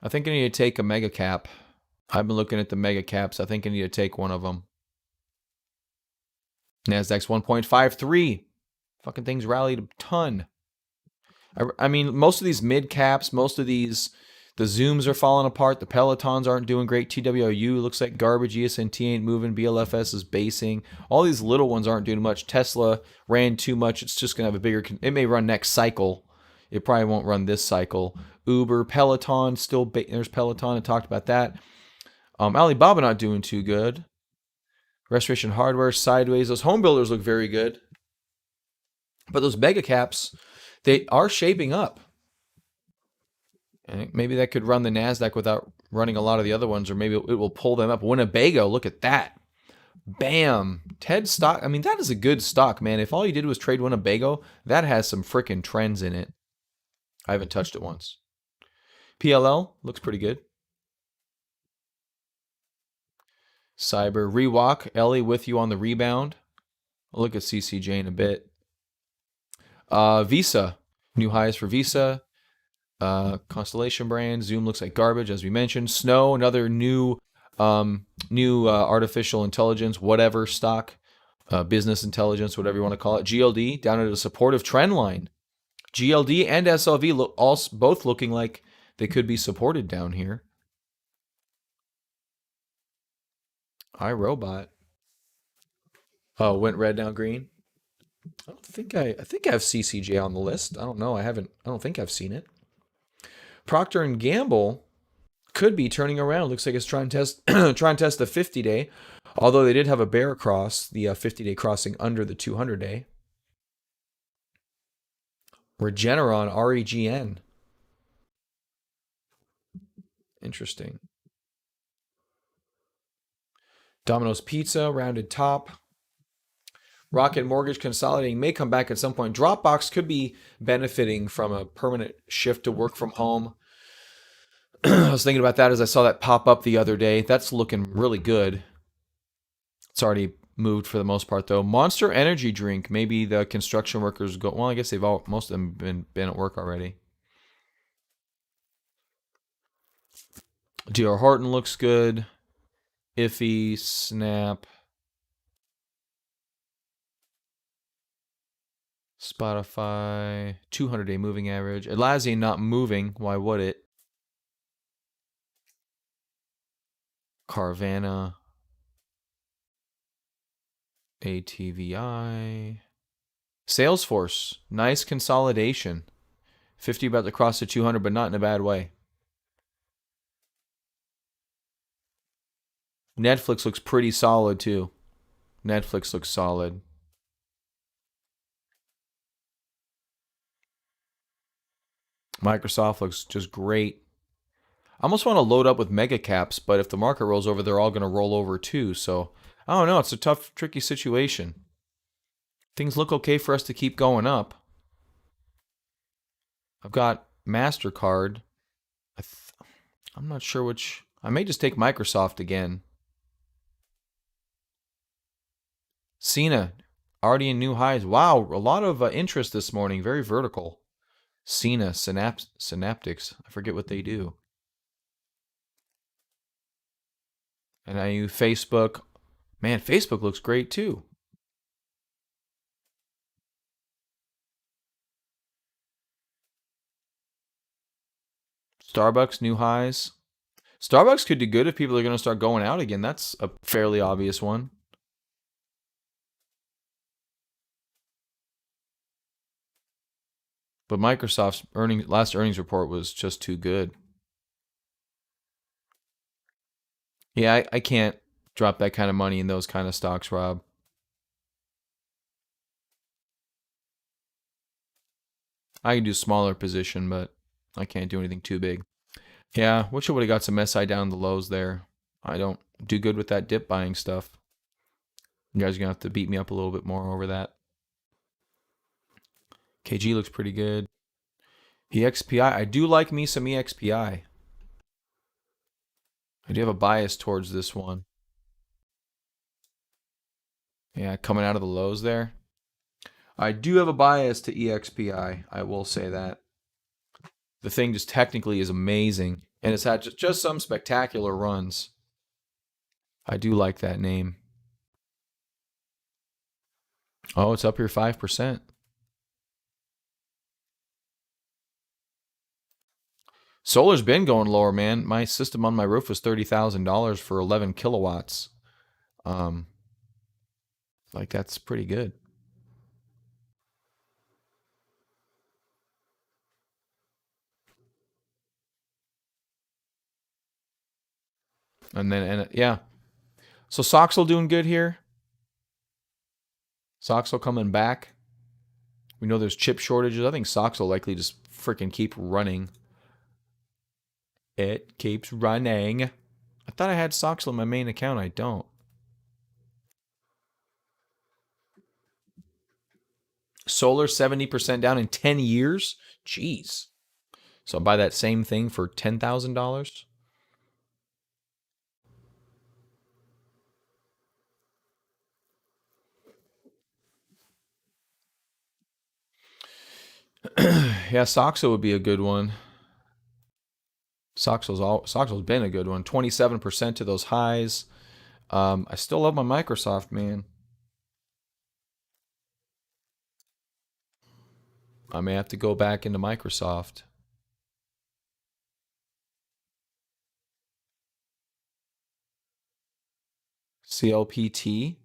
I think I need to take a mega cap. I've been looking at the mega caps. I think I need to take one of them. Nasdaq's 1.53. Fucking things rallied a ton. I mean, most of these mid caps, most of these, the Zooms are falling apart. The Pelotons aren't doing great. TWU looks like garbage. ESNT ain't moving. BLFS is basing. All these little ones aren't doing much. Tesla ran too much. It's just going to have a bigger, it may run next cycle. It probably won't run this cycle. Uber, Peloton, still, there's Peloton. I talked about that. Alibaba not doing too good. Restoration Hardware, sideways. Those home builders look very good. But those mega caps, they are shaping up. And maybe that could run the NASDAQ without running a lot of the other ones, or maybe it will pull them up. Winnebago, look at that. Bam. TED stock. I mean, that is a good stock, man. If all you did was trade Winnebago, that has some freaking trends in it. I haven't touched it once. PLL looks pretty good. Cyber, Rewalk, Ellie with you on the rebound. I'll look at CCJ in a bit. Visa, new highs for Visa. Constellation brand. Zoom looks like garbage, as we mentioned. Snow, another new artificial intelligence, whatever stock, business intelligence, whatever you want to call it. GLD down at a supportive trend line. GLD and SLV both looking like they could be supported down here. iRobot. Oh, went red, now green. I think I have CCJ on the list. I don't know. I don't think I've seen it. Procter and Gamble could be turning around. Looks like it's trying to test the 50-day. Although they did have a bear cross, the 50-day crossing under the 200-day. Regeneron, REGN. Interesting. Domino's Pizza, rounded top. Rocket Mortgage consolidating, may come back at some point. Dropbox could be benefiting from a permanent shift to work from home. I was thinking about that as I saw that pop up the other day. That's looking really good. It's already moved for the most part, though. Monster Energy drink. Maybe the construction workers go. Well, I guess most of them been at work already. DR Horton looks good. Iffy, Snap. Spotify, 200-day moving average. Atlassian not moving. Why would it? Carvana. ATVI. Salesforce, nice consolidation. 50 about to cross the 200, but not in a bad way. Netflix looks pretty solid, too. Netflix looks solid. Microsoft looks just great. I almost want to load up with mega caps, but if the market rolls over, they're all going to roll over too. So, I don't know. It's a tough, tricky situation. Things look okay for us to keep going up. I've got MasterCard. I th- I'm not sure which. I may just take Microsoft again. Cena, already in new highs. Wow, a lot of interest this morning. Very vertical. Cena, Synaptics. I forget what they do. And I use Facebook. Man, Facebook looks great too. Starbucks, new highs. Starbucks could do good if people are going to start going out again. That's a fairly obvious one. But Microsoft's last earnings report was just too good. Yeah, I can't drop that kind of money in those kind of stocks, Rob. I can do smaller position, but I can't do anything too big. Yeah, wish I would have got some SI down the lows there. I don't do good with that dip buying stuff. You guys are gonna have to beat me up a little bit more over that. KG looks pretty good. EXPI, I do like me some EXPI. I do have a bias towards this one. Yeah, coming out of the lows there. I do have a bias to EXPI. I will say that. The thing just technically is amazing, and it's had just some spectacular runs. I do like that name. Oh, it's up here 5%. Solar's been going lower, man. My system on my roof was $30,000 for 11 kilowatts. Um, like that's pretty good. And yeah, so Soxel doing good here. Soxel coming back. We know there's chip shortages. I think Soxel likely just freaking keep running. It keeps running. I thought I had Soxel in my main account. I don't. Solar 70% down in 10 years? Jeez. So I'll buy that same thing for $10,000? Yeah, Soxel would be a good one. Soxel's been a good one. 27% to those highs. I still love my Microsoft, man. I may have to go back into Microsoft. CLPT.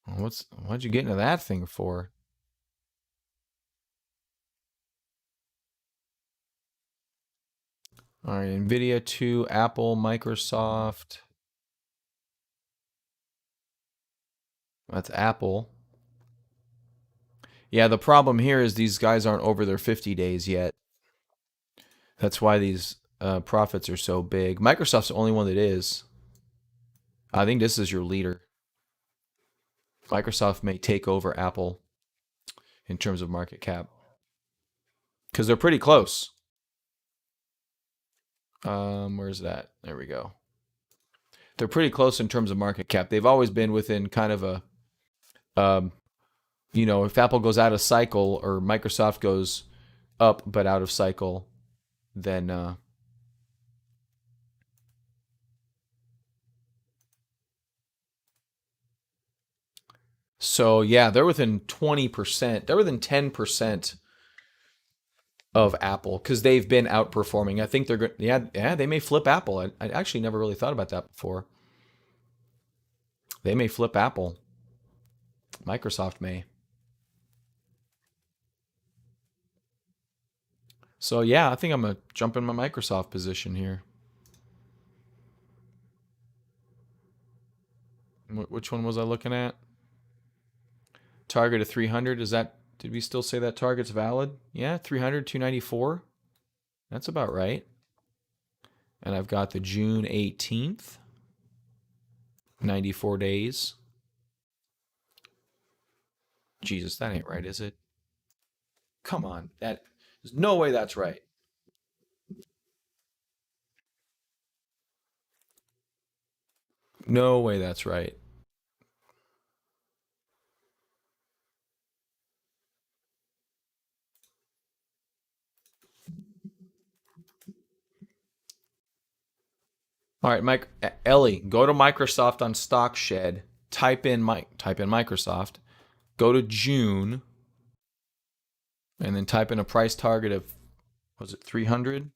What'd you get into that thing for? All right, Nvidia 2, Apple, Microsoft. That's Apple. Yeah, the problem here is these guys aren't over their 50 days yet. That's why these profits are so big. Microsoft's the only one that is. I think this is your leader. Microsoft may take over Apple in terms of market cap because they're pretty close. Where's that? There we go. They're pretty close in terms of market cap. They've always been within kind of a, um, if Apple goes out of cycle or Microsoft goes up but out of cycle, then so yeah, they're within 20%. They're within 10% of Apple because they've been outperforming. I think they're good. Yeah, they may flip Apple. I actually never really thought about that before. They may flip Apple. Microsoft may. So yeah, I think I'm gonna jump in my Microsoft position here. Which one was I looking at? Target of 300. Is that? Did we still say that target's valid? Yeah, 300, 294. That's about right. And I've got the June 18th, 94 days. Jesus, that ain't right, is it? Come on. There's no way that's right. No way that's right. All right, Mike Ellie, go to Microsoft on StockShed. Type in Microsoft. Go to June, and then type in a price target of, was it 300?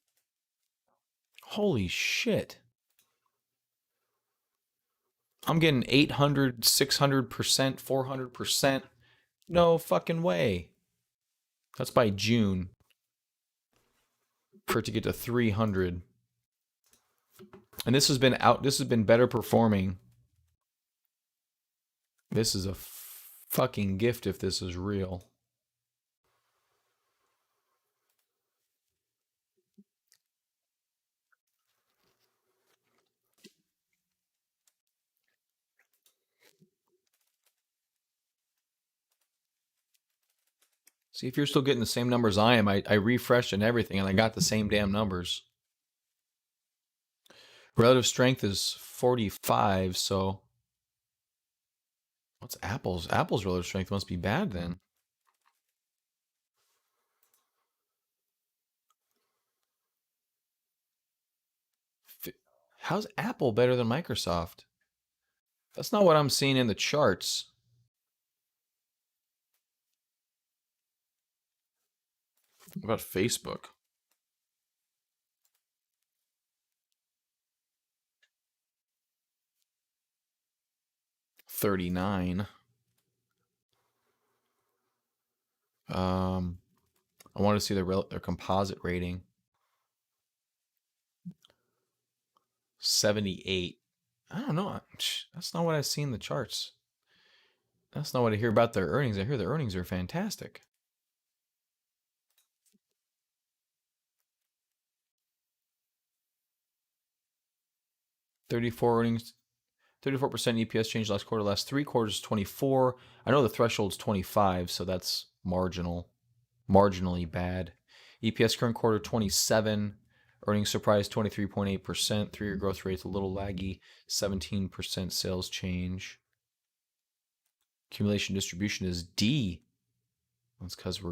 Holy shit. I'm getting 800, 600%, 400%. No fucking way. That's by June for it to get to 300. And this has been better performing. This is a fucking gift if this is real. See, if you're still getting the same numbers I am, I refreshed and everything, and I got the same damn numbers. Relative strength is 45, so what's Apple's? Apple's relative strength must be bad then. How's Apple better than Microsoft? That's not what I'm seeing in the charts. What about Facebook? 39. Um, I want to see their composite rating. 78. I don't know. That's not what I see in the charts. That's not what I hear about their earnings. I hear their earnings are fantastic. 34 earnings, 34% EPS change last quarter. Last 3 quarters, 24. I know the threshold's 25, so that's marginally bad. EPS current quarter 27. Earnings surprise 23.8%. 3-year growth rate's a little laggy. 17% sales change. Accumulation distribution is D. That's because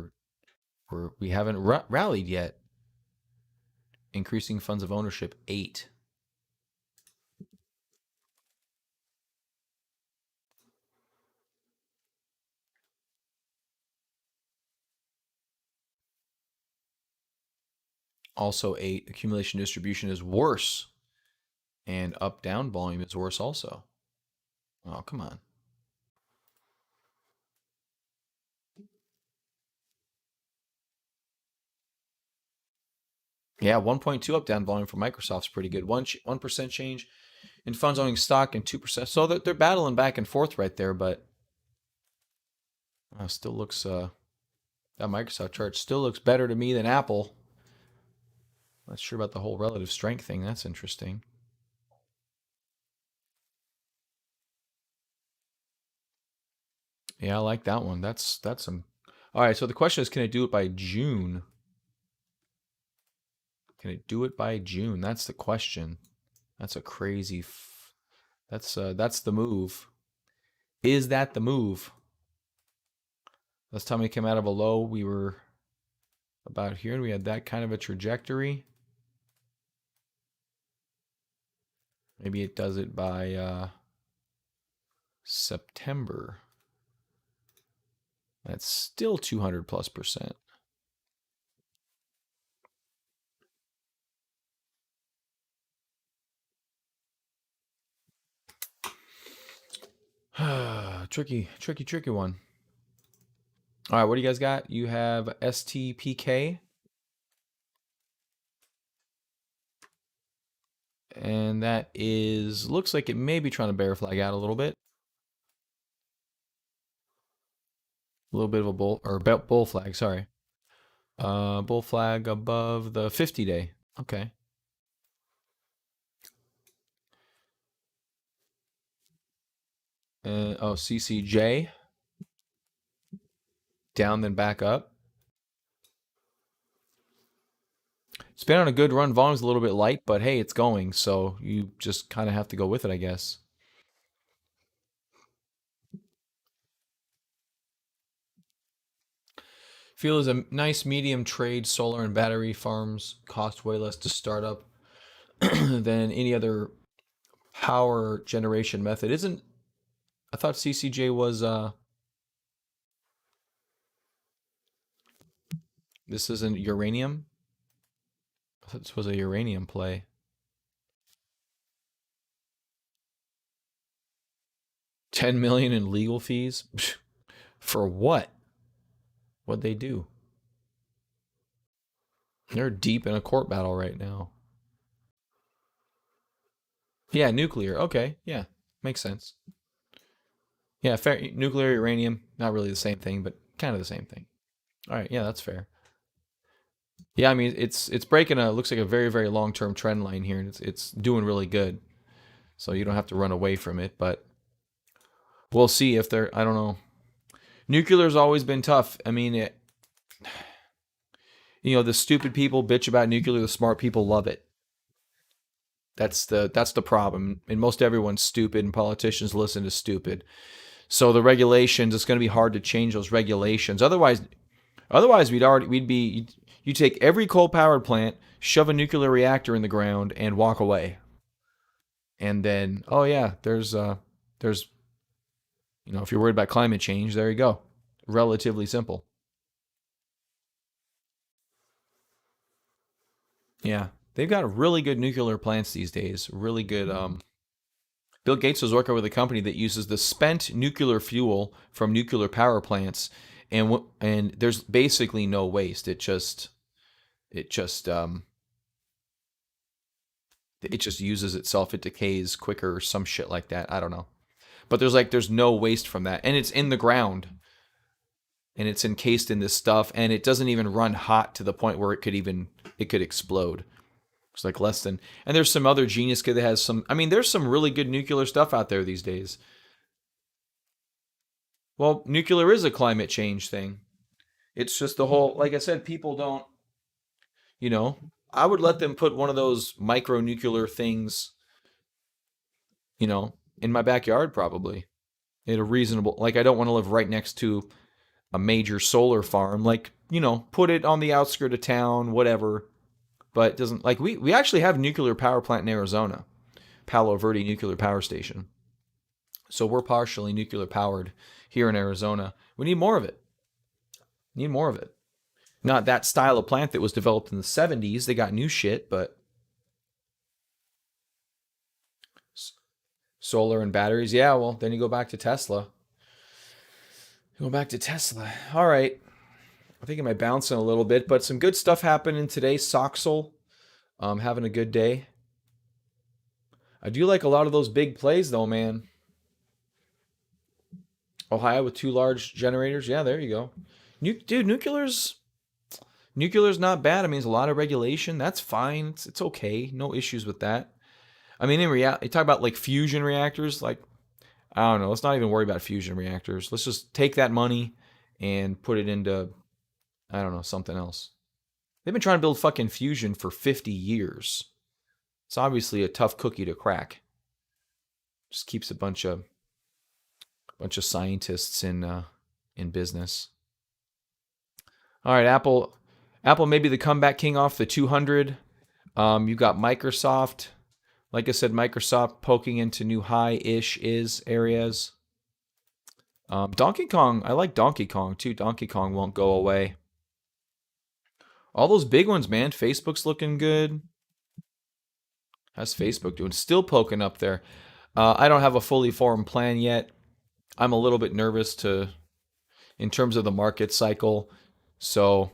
we haven't rallied yet. Increasing funds of ownership 8. Also 8. Accumulation distribution is worse. And up down volume is worse also. Oh, come on. Yeah, 1.2 up down volume for Microsoft's pretty good. 1% change in funds owning stock and 2%. So they're battling back and forth right there, but still looks that Microsoft chart still looks better to me than Apple. Not sure about the whole relative strength thing. That's interesting. Yeah, I like that one. That's some. All right, so the question is, can it do it by June? Can it do it by June? That's the question. That's a crazy. That's the move. Is that the move? Last time we came out of a low, we were about here, and we had that kind of a trajectory. Maybe it does it by September. That's still 200+%. Tricky one. All right, what do you guys got? You have STPK. And that looks like it may be trying to bear flag out a little bit. A little bit of a bull flag, sorry. Bull flag above the 50-day. Okay. CCJ. down then back up. It's been on a good run. Volume's a little bit light, but hey, it's going. So you just kind of have to go with it, I guess. Feel is a nice medium trade. Solar and battery farms cost way less to start up than any other power generation method. Isn't I thought CCJ was this isn't uranium? I thought this was a uranium play. 10 million in legal fees? For what? What'd they do? They're deep in a court battle right now. Yeah, nuclear. Okay, yeah, makes sense. Yeah, fair. Nuclear uranium, not really the same thing, but kind of the same thing. All right, yeah, that's fair. Yeah, I mean it's breaking a looks like a very long term trend line here, and it's doing really good. So you don't have to run away from it, but we'll see if they're. I don't know. Nuclear's always been tough. I mean, the stupid people bitch about nuclear. The smart people love it. That's the problem. And most everyone's stupid, and politicians listen to stupid. So the regulations, it's going to be hard to change those regulations. Otherwise, we'd be you take every coal powered plant, shove a nuclear reactor in the ground, and walk away. And then, oh yeah, there's if you're worried about climate change, there you go. Relatively simple. Yeah, they've got really good nuclear plants these days. Really good. Bill Gates was working with a company that uses the spent nuclear fuel from nuclear power plants, and there's basically no waste. It just uses itself. It decays quicker or some shit like that. I don't know. But there's no waste from that, and it's in the ground, and it's encased in this stuff, and it doesn't even run hot to the point where it could explode. It's like less than. And there's some other genius kid that has some. I mean, there's some really good nuclear stuff out there these days. Well, nuclear is a climate change thing. It's just the whole, like I said, people don't. You know, I would let them put one of those micro nuclear things, in my backyard probably. At a reasonable, like I don't want to live right next to a major solar farm. Like, put it on the outskirt of town, whatever. But it doesn't like we actually have a nuclear power plant in Arizona, Palo Verde Nuclear Power Station. So we're partially nuclear powered here in Arizona. We need more of it. Need more of it. Not that style of plant that was developed in the 70s. They got new shit, but solar and batteries. Yeah, well, then you go back to Tesla. Go back to Tesla. All right. I think I might bounce in a little bit, but some good stuff happening today. Soxel, having a good day. I do like a lot of those big plays, though, man. Ohio with two large generators. Yeah, there you go. Dude, nuclear's not bad. I mean, there's a lot of regulation. That's fine. It's okay. No issues with that. I mean, in reality, you talk about like fusion reactors. Like, I don't know. Let's not even worry about fusion reactors. Let's just take that money and put it into, I don't know, something else. They've been trying to build fucking fusion for 50 years. It's obviously a tough cookie to crack. Just keeps a bunch of scientists in business. All right, Apple may be the comeback king off the 200. You got Microsoft. Like I said, Microsoft poking into new high-ish is areas. Donkey Kong, I like Donkey Kong too. Donkey Kong won't go away. All those big ones, man. Facebook's looking good. How's Facebook doing? Still poking up there. I don't have a fully formed plan yet. I'm a little bit nervous in terms of the market cycle. So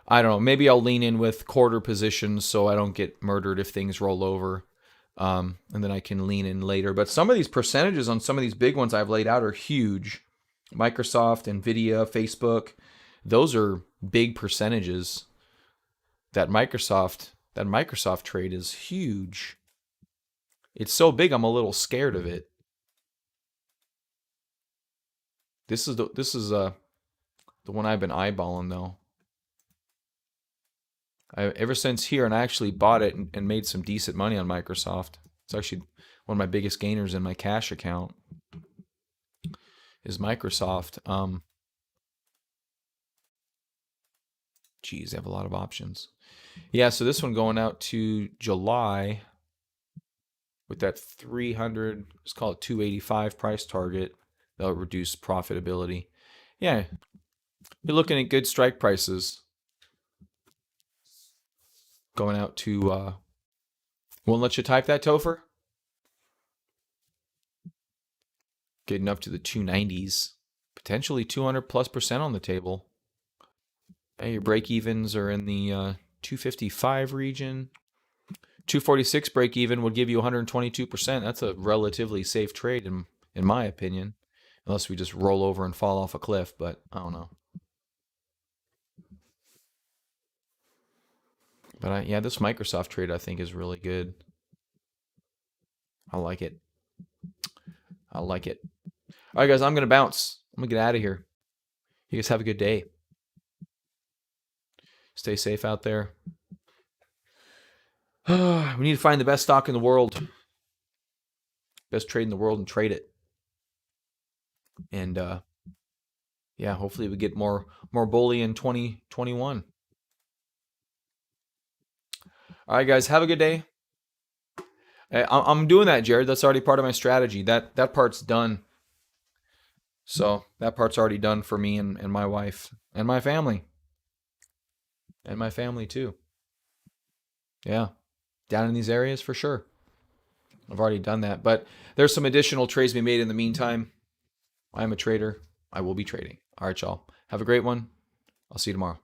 I don't know. Maybe I'll lean in with quarter positions so I don't get murdered if things roll over. And then I can lean in later. But some of these percentages on some of these big ones I've laid out are huge. Microsoft, Nvidia, Facebook, those are big percentages. That Microsoft trade is huge. It's so big I'm a little scared of it. This is The one I've been eyeballing though. Ever since here, and I actually bought it and made some decent money on Microsoft. It's actually one of my biggest gainers in my cash account is Microsoft. Geez, they have a lot of options. Yeah, so this one going out to July with that 300, let's call it 285 price target. That'll reduce profitability. Yeah, you're looking at good strike prices going out to, won't let you type that, Topher? Getting up to the 290s, potentially 200+% on the table. Your break evens are in the 255 region. 246 break even would give you 122%. That's a relatively safe trade in my opinion, unless we just roll over and fall off a cliff, but I don't know. But yeah, this Microsoft trade I think is really good. I like it. I like it. All right, guys, I'm going to bounce. I'm going to get out of here. You guys have a good day. Stay safe out there. We need to find the best stock in the world. Best trade in the world and trade it. And yeah, hopefully we get more bully in 2021. All right, guys, have a good day. I'm doing that, Jared. That's already part of my strategy. That part's done. So that part's already done for me and my wife and my family. And my family too. Yeah. Down in these areas for sure. I've already done that. But there's some additional trades to be made in the meantime. I'm a trader. I will be trading. All right, y'all. Have a great one. I'll see you tomorrow.